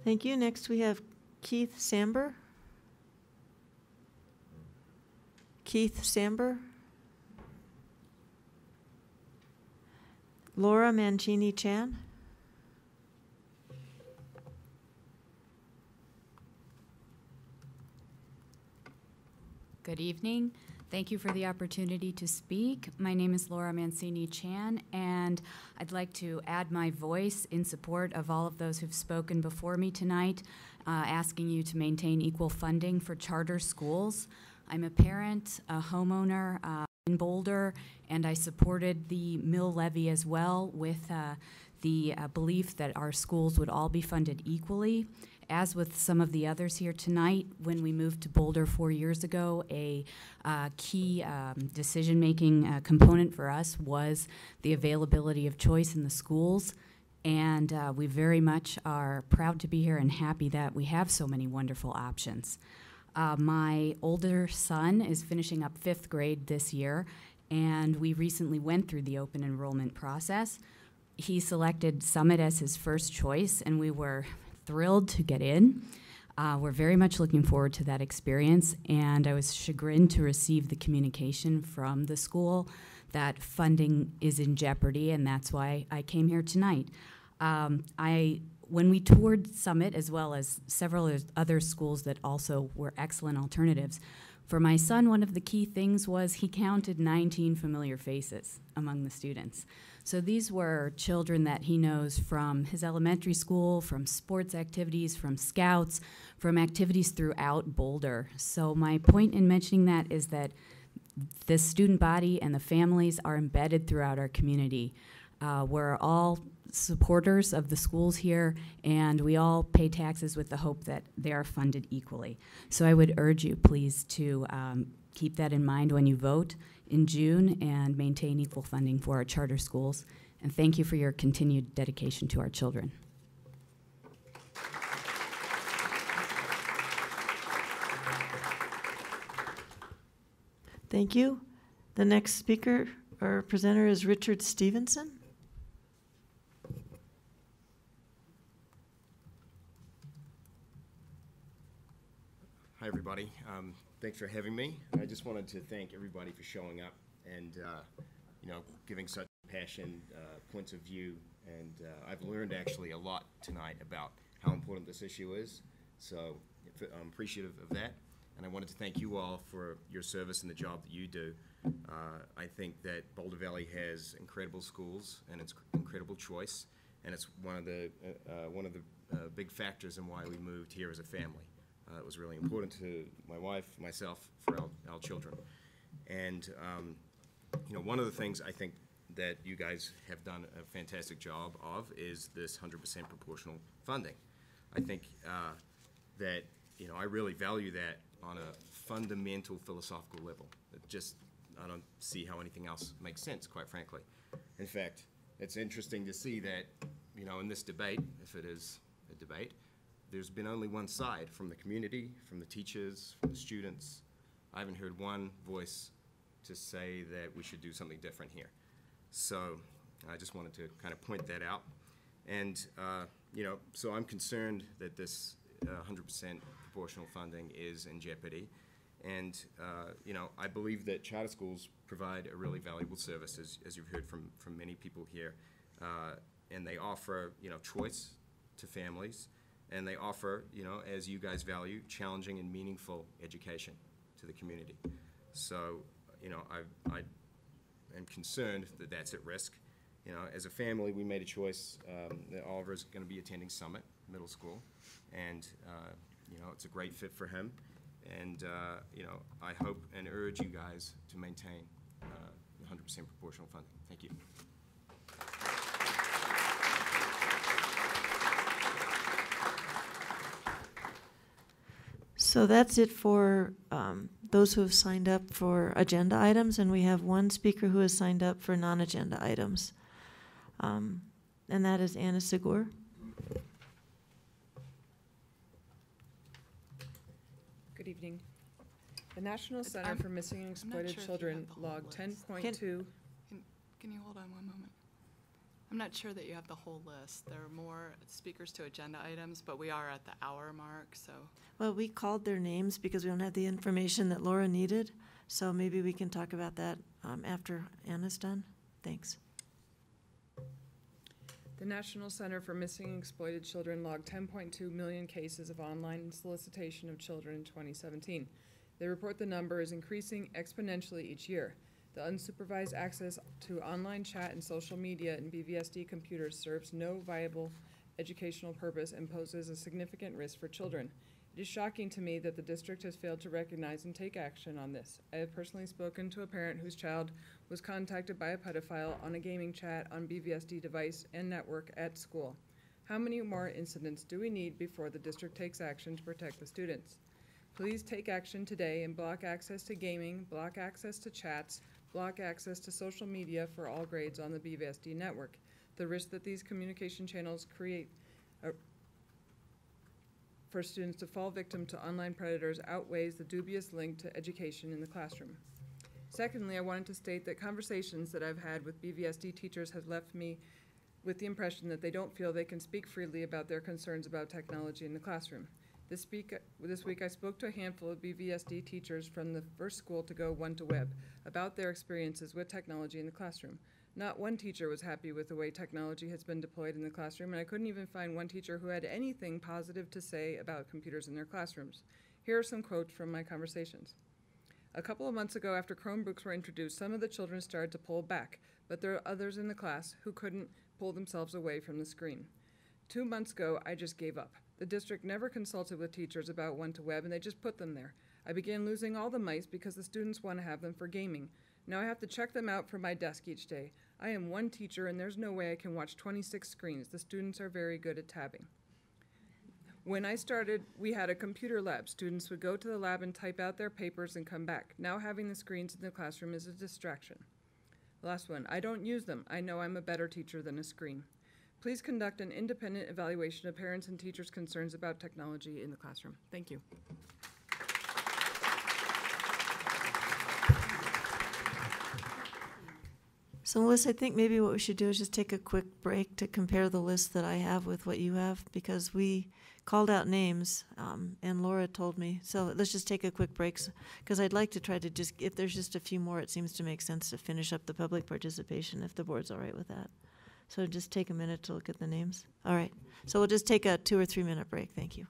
Thank you. Next we have Keith Samber. Keith Samber. Laura Mancini-Chan. Good evening. Thank you for the opportunity to speak. My name is Laura Mancini-Chan, and I'd like to add my voice in support of all of those who've spoken before me tonight, asking you to maintain equal funding for charter schools. I'm a parent, a homeowner in Boulder, and I supported the mill levy as well with the belief that our schools would all be funded equally. As with some of the others here tonight, when we moved to Boulder 4 years ago, a key decision-making component for us was the availability of choice in the schools. And we very much are proud to be here and happy that we have so many wonderful options. My older son is finishing up 5th grade this year, and we recently went through the open enrollment process. He selected Summit as his first choice, and we were thrilled to get in. We're very much looking forward to that experience, and I was chagrined to receive the communication from the school that funding is in jeopardy, and that's why I came here tonight. When we toured Summit, as well as several other schools that also were excellent alternatives, for my son, one of the key things was he counted 19 familiar faces among the students. So these were children that he knows from his elementary school, from sports activities, from scouts, from activities throughout Boulder. So my point in mentioning that is that the student body and the families are embedded throughout our community. We're all supporters of the schools here, and we all pay taxes with the hope that they are funded equally. So I would urge you, please, to keep that in mind when you vote in June and maintain equal funding for our charter schools. And thank you for your continued dedication to our children. Thank you. The next speaker or presenter is Richard Stevenson. Hi, everybody. Thanks for having me. I just wanted to thank everybody for showing up and, giving such passion, points of view. And I've learned actually a lot tonight about how important this issue is. So I'm appreciative of that. And I wanted to thank you all for your service and the job that you do. I think that Boulder Valley has incredible schools and it's incredible choice. And it's one of the big factors in why we moved here as a family. It was really important to my wife, myself, for our children. And, one of the things I think that you guys have done a fantastic job of is this 100% proportional funding. I think that, I really value that on a fundamental philosophical level. I don't see how anything else makes sense, quite frankly. In fact, it's interesting to see that, in this debate, if it is a debate, there's been only one side from the community, from the teachers, from the students. I haven't heard one voice to say that we should do something different here. So I just wanted to kind of point that out. And, so I'm concerned that this 100% proportional funding is in jeopardy. And, I believe that charter schools provide a really valuable service, as you've heard from many people here. And they offer, choice to families. And they offer, as you guys value, challenging and meaningful education to the community. So, I am concerned that that's at risk. you know, as a family, we made a choice that Oliver is going to be attending Summit Middle School, and you know, it's a great fit for him. And you know, I hope and urge you guys to maintain 100% proportional funding. Thank you. So that's it for those who have signed up for agenda items, and we have one speaker who has signed up for non-agenda items, and that is Anna Sigur. Good evening. The National Center for Missing and Exploited Children logged 10.2. Can you hold on one moment? I'm not sure that you have the whole list. There are more speakers to agenda items, but we are at the hour mark, so. Well, we called their names because we don't have the information that Laura needed, so maybe we can talk about that after Anna's done. Thanks. The National Center for Missing and Exploited Children logged 10.2 million cases of online solicitation of children in 2017. They report the number is increasing exponentially each year. The unsupervised access to online chat and social media in BVSD computers serves no viable educational purpose and poses a significant risk for children. It is shocking to me that the district has failed to recognize and take action on this. I have personally spoken to a parent whose child was contacted by a pedophile on a gaming chat on BVSD device and network at school. How many more incidents do we need before the district takes action to protect the students? Please take action today and block access to gaming, block access to chats, block access to social media for all grades on the BVSD network. The risk that these communication channels create for students to fall victim to online predators outweighs the dubious link to education in the classroom. Secondly, I wanted to state that conversations that I've had with BVSD teachers have left me with the impression that they don't feel they can speak freely about their concerns about technology in the classroom. This week I spoke to a handful of BVSD teachers from the first school to go one-to-web about their experiences with technology in the classroom. Not one teacher was happy with the way technology has been deployed in the classroom, and I couldn't even find one teacher who had anything positive to say about computers in their classrooms. Here are some quotes from my conversations. A couple of months ago, after Chromebooks were introduced, some of the children started to pull back, but there are others in the class who couldn't pull themselves away from the screen. 2 months ago, I just gave up. The district never consulted with teachers about one-to-web, and they just put them there. I began losing all the mice because the students want to have them for gaming. Now I have to check them out from my desk each day. I am one teacher, and there's no way I can watch 26 screens. The students are very good at tabbing. When I started, we had a computer lab. Students would go to the lab and type out their papers and come back. Now having the screens in the classroom is a distraction. Last one, I don't use them. I know I'm a better teacher than a screen. Please conduct an independent evaluation of parents and teachers' concerns about technology in the classroom. Thank you. So Melissa, I think maybe what we should do is just take a quick break to compare the list that I have with what you have, because we called out names, and Laura told me. So let's just take a quick break, because I'd like to try to just, if there's just a few more, it seems to make sense to finish up the public participation, if the board's all right with that. So just take a minute to look at the names. All right. So we'll just take a 2 or 3 minute break. Thank you.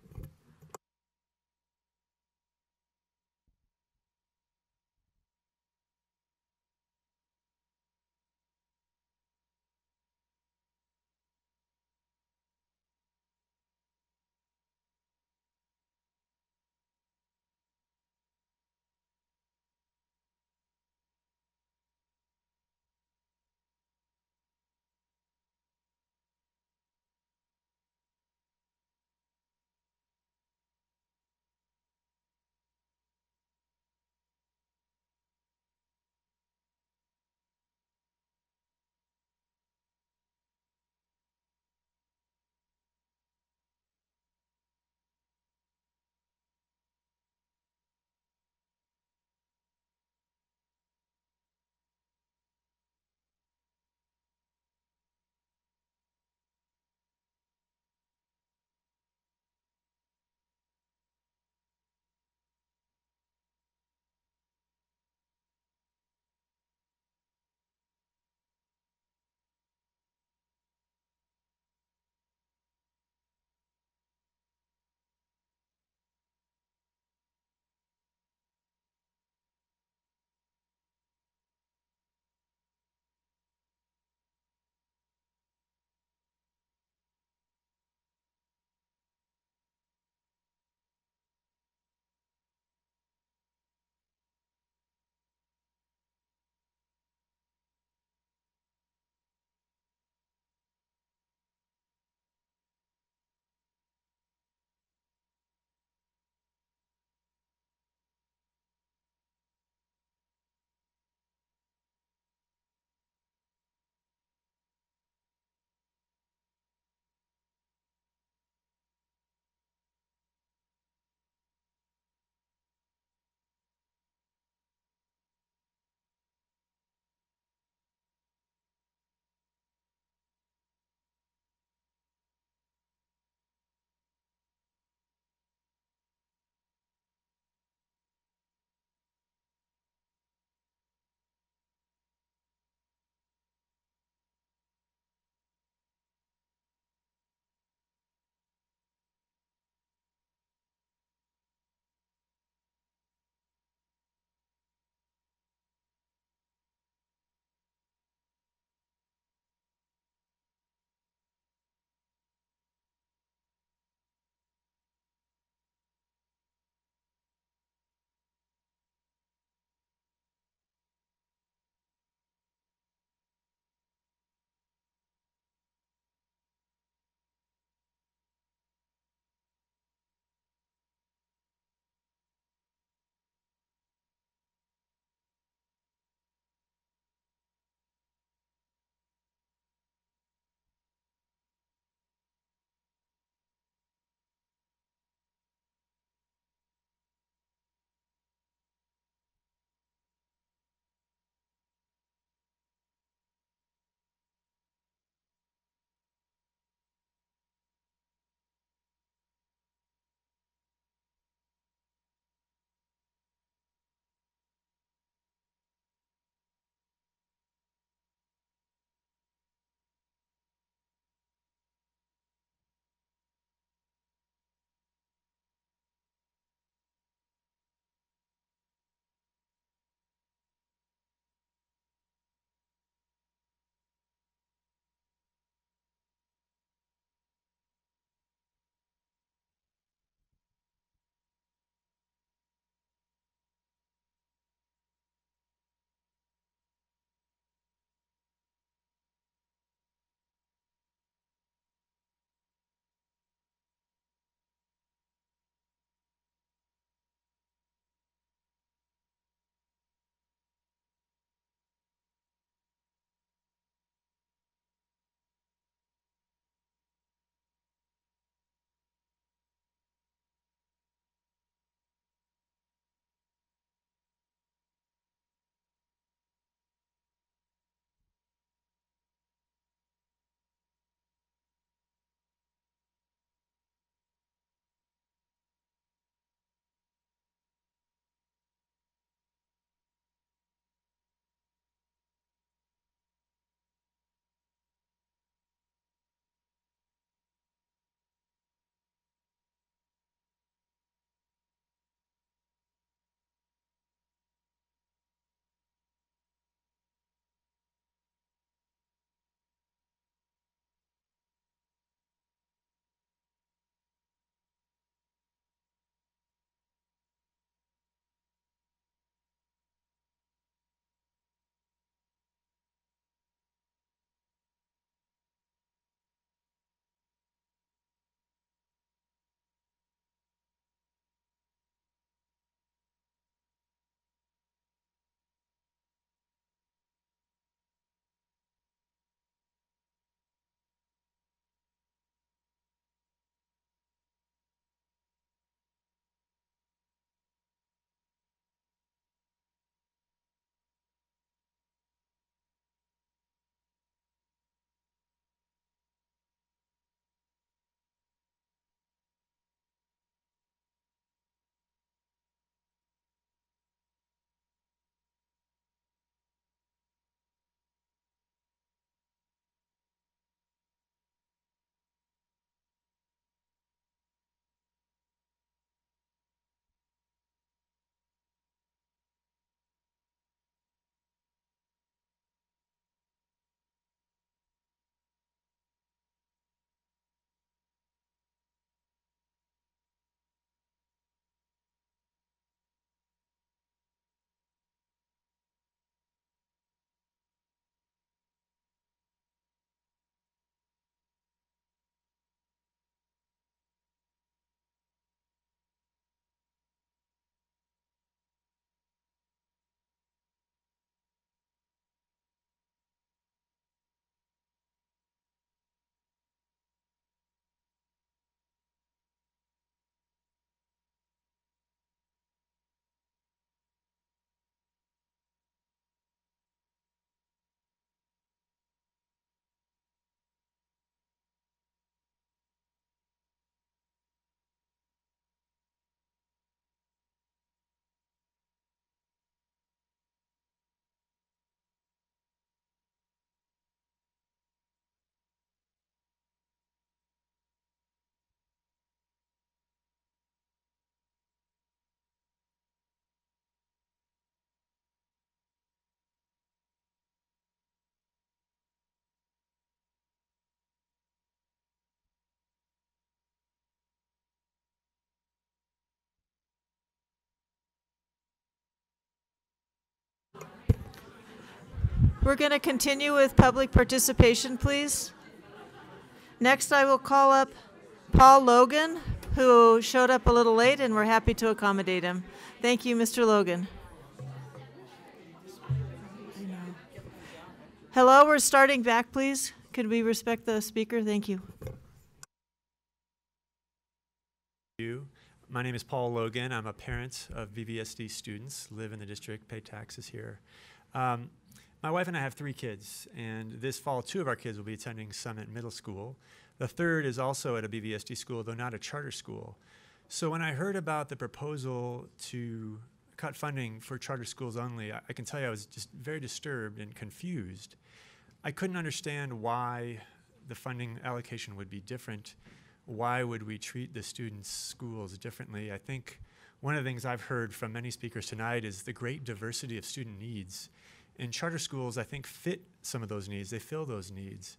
We're going to continue with public participation, please. Next, I will call up Paul Logan, who showed up a little late, and we're happy to accommodate him. Thank you, Mr. Logan. Hello, we're starting back, please. Could we respect the speaker? Thank you. My name is Paul Logan. I'm a parent of BVSD students, live in the district, pay taxes here. My wife and I have 3 kids, and this fall 2 of our kids will be attending Summit Middle School. The third is also at a BVSD school, though not a charter school. So when I heard about the proposal to cut funding for charter schools only, I can tell you I was just very disturbed and confused. I couldn't understand why the funding allocation would be different. Why would we treat the students' schools differently? I think one of the things I've heard from many speakers tonight is the great diversity of student needs. And charter schools, I think, fit some of those needs. They fill those needs.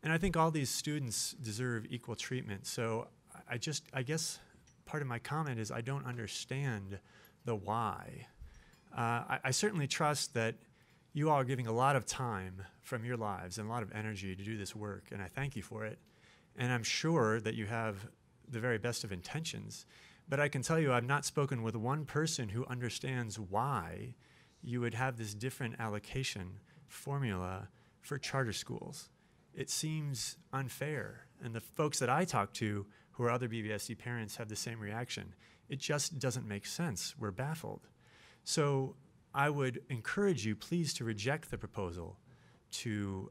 And I think all these students deserve equal treatment. So I guess part of my comment is I don't understand the why. I certainly trust that you all are giving a lot of time from your lives and a lot of energy to do this work, and I thank you for it. And I'm sure that you have the very best of intentions. But I can tell you I've not spoken with one person who understands why you would have this different allocation formula for charter schools. It seems unfair. And the folks that I talk to who are other BVSD parents have the same reaction. It just doesn't make sense. We're baffled. So I would encourage you, please, to reject the proposal to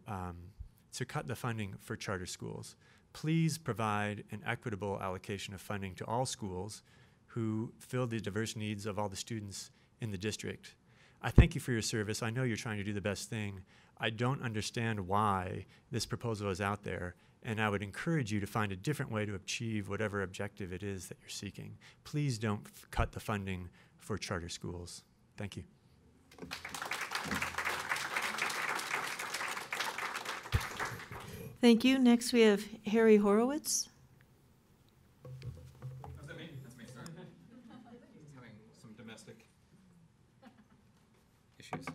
cut the funding for charter schools. Please provide an equitable allocation of funding to all schools who fill the diverse needs of all the students in the district. I thank you for your service. I know you're trying to do the best thing. I don't understand why this proposal is out there, and I would encourage you to find a different way to achieve whatever objective it is that you're seeking. Please don't cut the funding for charter schools. Thank you. Thank you. Next, we have Harry Horowitz. Is that me? That's me, sorry. Having some domestic issues.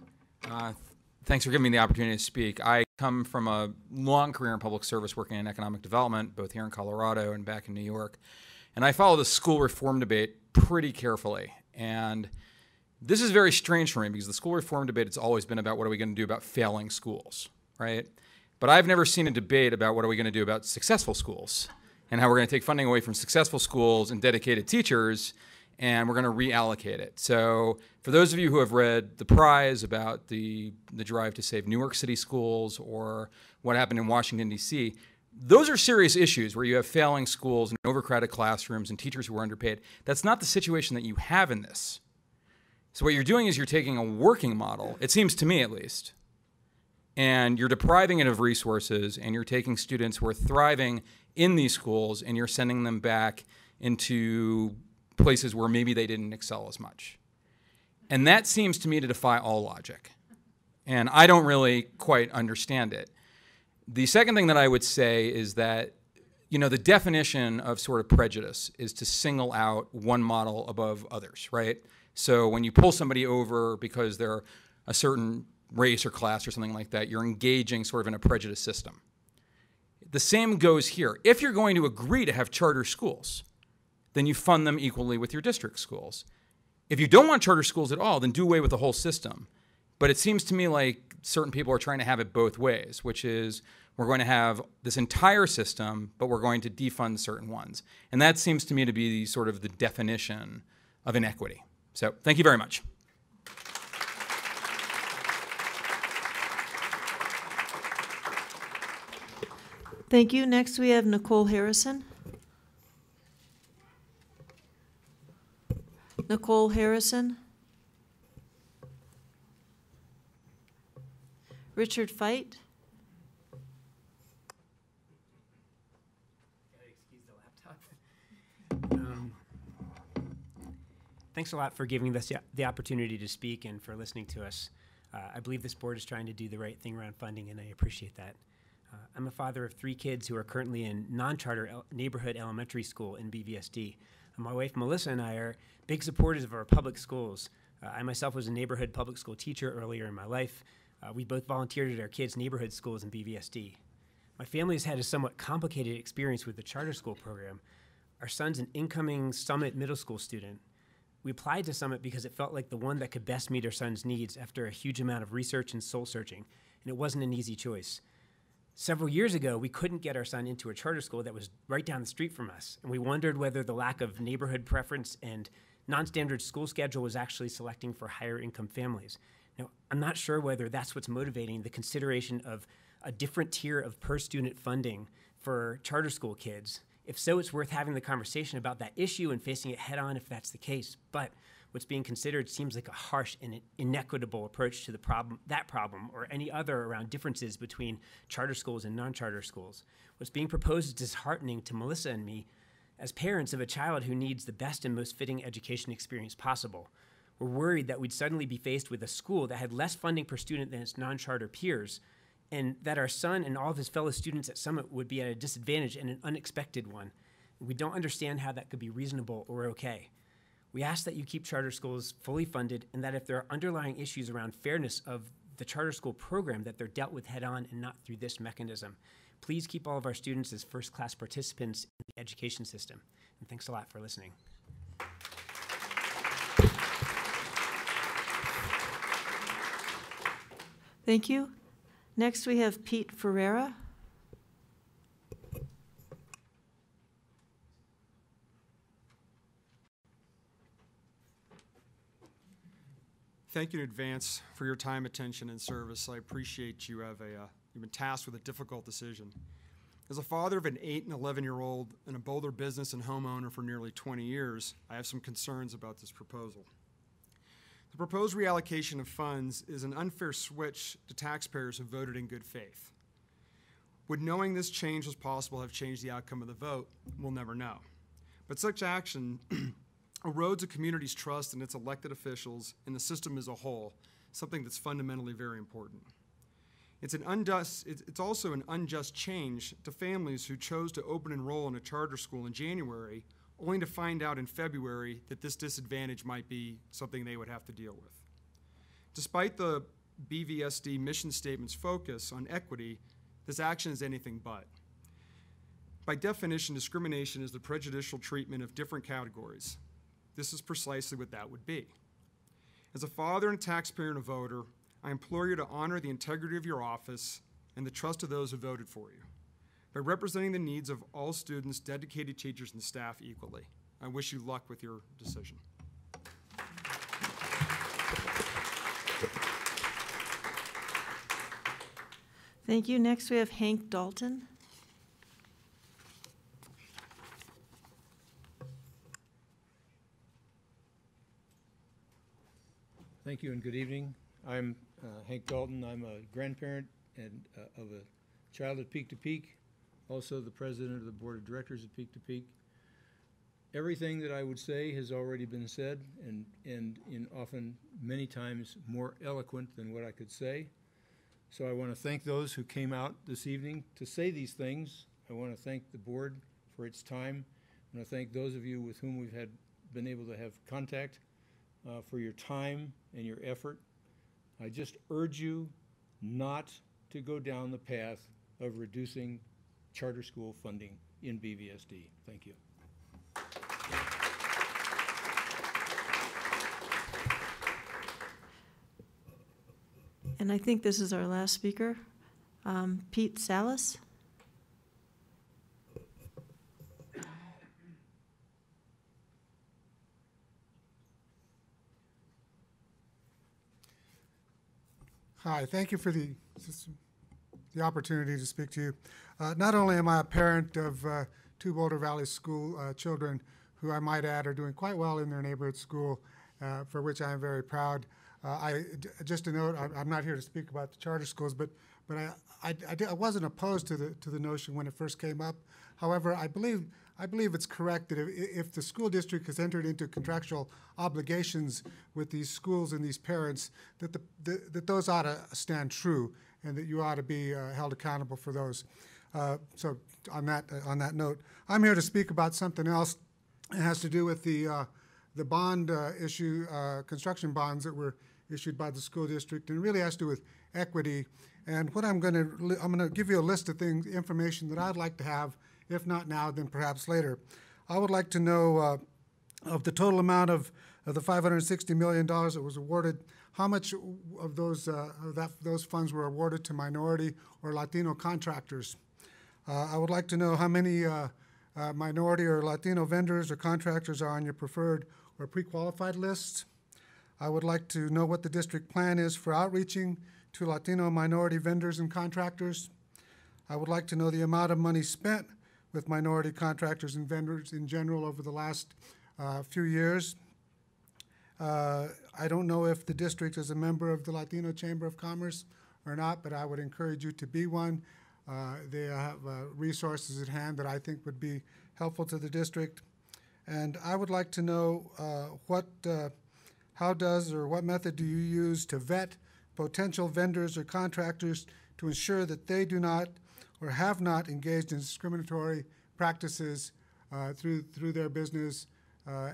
Thanks for giving me the opportunity to speak. I come from a long career in public service working in economic development, both here in Colorado and back in New York. And I follow the school reform debate pretty carefully. And this is very strange for me because the school reform debate has always been about what are we going to do about failing schools, right? But I've never seen a debate about what are we going to do about successful schools and how we're going to take funding away from successful schools and dedicated teachers, and we're going to reallocate it. So for those of you who have read The Prize about the drive to save New York City schools or what happened in Washington, D.C., those are serious issues where you have failing schools and overcrowded classrooms and teachers who are underpaid. That's not the situation that you have in this. So what you're doing is you're taking a working model, it seems to me at least, and you're depriving it of resources, and you're taking students who are thriving in these schools and you're sending them back into places where maybe they didn't excel as much. And that seems to me to defy all logic. And I don't really quite understand it. The second thing that I would say is that, you know, the definition of sort of prejudice is to single out one model above others, right? So when you pull somebody over because they're a certain race or class or something like that, you're engaging sort of in a prejudice system. The same goes here. If you're going to agree to have charter schools, then you fund them equally with your district schools. If you don't want charter schools at all, then do away with the whole system. But it seems to me like certain people are trying to have it both ways, which is we're going to have this entire system, but we're going to defund certain ones. And that seems to me to be sort of the definition of inequity. So thank you very much. Thank you. Next, we have Nicole Harrison. Nicole Harrison. Richard Feit. Thanks a lot for giving us the opportunity to speak and for listening to us. I believe this board is trying to do the right thing around funding, and I appreciate that. I'm a father of 3 kids who are currently in non-charter neighborhood elementary school in BVSD. My wife, Melissa, and I are big supporters of our public schools. I myself was a neighborhood public school teacher earlier in my life. We both volunteered at our kids' neighborhood schools in BVSD. My family has had a somewhat complicated experience with the charter school program. Our son's an incoming Summit middle school student. We applied to Summit because it felt like the one that could best meet our son's needs after a huge amount of research and soul searching, and it wasn't an easy choice. Several years ago, we couldn't get our son into a charter school that was right down the street from us, and we wondered whether the lack of neighborhood preference and non-standard school schedule was actually selecting for higher income families. Now, I'm not sure whether that's what's motivating the consideration of a different tier of per student funding for charter school kids. If so, it's worth having the conversation about that issue and facing it head on if that's the case. But what's being considered seems like a harsh and inequitable approach to that problem, or any other around differences between charter schools and non-charter schools. What's being proposed is disheartening to Melissa and me as parents of a child who needs the best and most fitting education experience possible. We're worried that we'd suddenly be faced with a school that had less funding per student than its non-charter peers, and that our son and all of his fellow students at Summit would be at a disadvantage, and an unexpected one. We don't understand how that could be reasonable or okay. We ask that you keep charter schools fully funded, and that if there are underlying issues around fairness of the charter school program, that they're dealt with head on and not through this mechanism. Please keep all of our students as first-class participants in the education system. And thanks a lot for listening. Thank you. Next, we have Pete Ferreira. Thank you in advance for your time, attention, and service. I appreciate you've been tasked with a difficult decision. As a father of an 8 and 11-year-old and a Boulder business and homeowner for nearly 20 years, I have some concerns about this proposal. The proposed reallocation of funds is an unfair switch to taxpayers who voted in good faith. Would knowing this change was possible have changed the outcome of the vote? We'll never know. But such action erodes a community's trust in its elected officials and the system as a whole, something that's fundamentally very important. It's also an unjust change to families who chose to open enroll in a charter school in January, only to find out in February that this disadvantage might be something they would have to deal with. Despite the BVSD mission statement's focus on equity, this action is anything but. By definition, discrimination is the prejudicial treatment of different categories. This is precisely what that would be. As a father and a taxpayer and a voter, I implore you to honor the integrity of your office and the trust of those who voted for you by representing the needs of all students, dedicated teachers, and staff equally. I wish you luck with your decision. Thank you. Next, we have Hank Dalton. Thank you and good evening. I'm Hank Dalton. I'm a grandparent and of a child at Peak to Peak, also the president of the board of directors at Peak to Peak. Everything that I would say has already been said, and in often many times more eloquent than what I could say. So I want to thank those who came out this evening to say these things. I want to thank the board for its time. I want to thank those of you with whom we've been able to have contact for your time and your effort. I just urge you not to go down the path of reducing charter school funding in BVSD. Thank you. And I think this is our last speaker, Pete Salas. Hi, thank you for the opportunity to speak to you. Not only am I a parent of 2 Boulder Valley School children who I might add are doing quite well in their neighborhood school, for which I am very proud. Just a note, I'm not here to speak about the charter schools, but I wasn't opposed to the notion when it first came up. However, I believe it's correct that if the school district has entered into contractual obligations with these schools and these parents, that those ought to stand true, and that you ought to be held accountable for those. So on that note, I'm here to speak about something else. It has to do with the bond issue, construction bonds that were issued by the school district, and it really has to do with equity. And what I'm going to give you a list of things, information that I'd like to have, if not now, then perhaps later. I would like to know of the total amount of the $560 million that was awarded, how much of those funds were awarded to minority or Latino contractors. I would like to know how many minority or Latino vendors or contractors are on your preferred or pre-qualified lists. I would like to know what the district plan is for outreaching to Latino minority vendors and contractors. I would like to know the amount of money spent with minority contractors and vendors in general over the last few years. I don't know if the district is a member of the Latino Chamber of Commerce or not, but I would encourage you to be one. They have resources at hand that I think would be helpful to the district. And I would like to know how does or what method do you use to vet potential vendors or contractors to ensure that they do not or have not engaged in discriminatory practices through their business.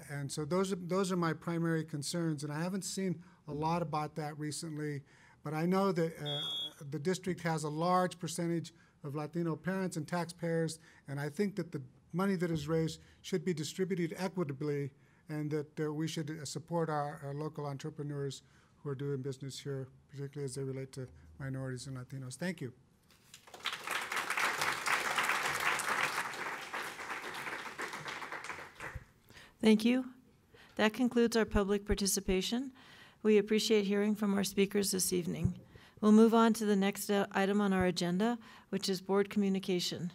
And so those are my primary concerns, and I haven't seen a lot about that recently, but I know that the district has a large percentage of Latino parents and taxpayers, and I think that the money that is raised should be distributed equitably, and that we should support our local entrepreneurs who are doing business here, particularly as they relate to minorities and Latinos. Thank you. Thank you. That concludes our public participation. We appreciate hearing from our speakers this evening. We'll move on to the next item on our agenda, which is board communication.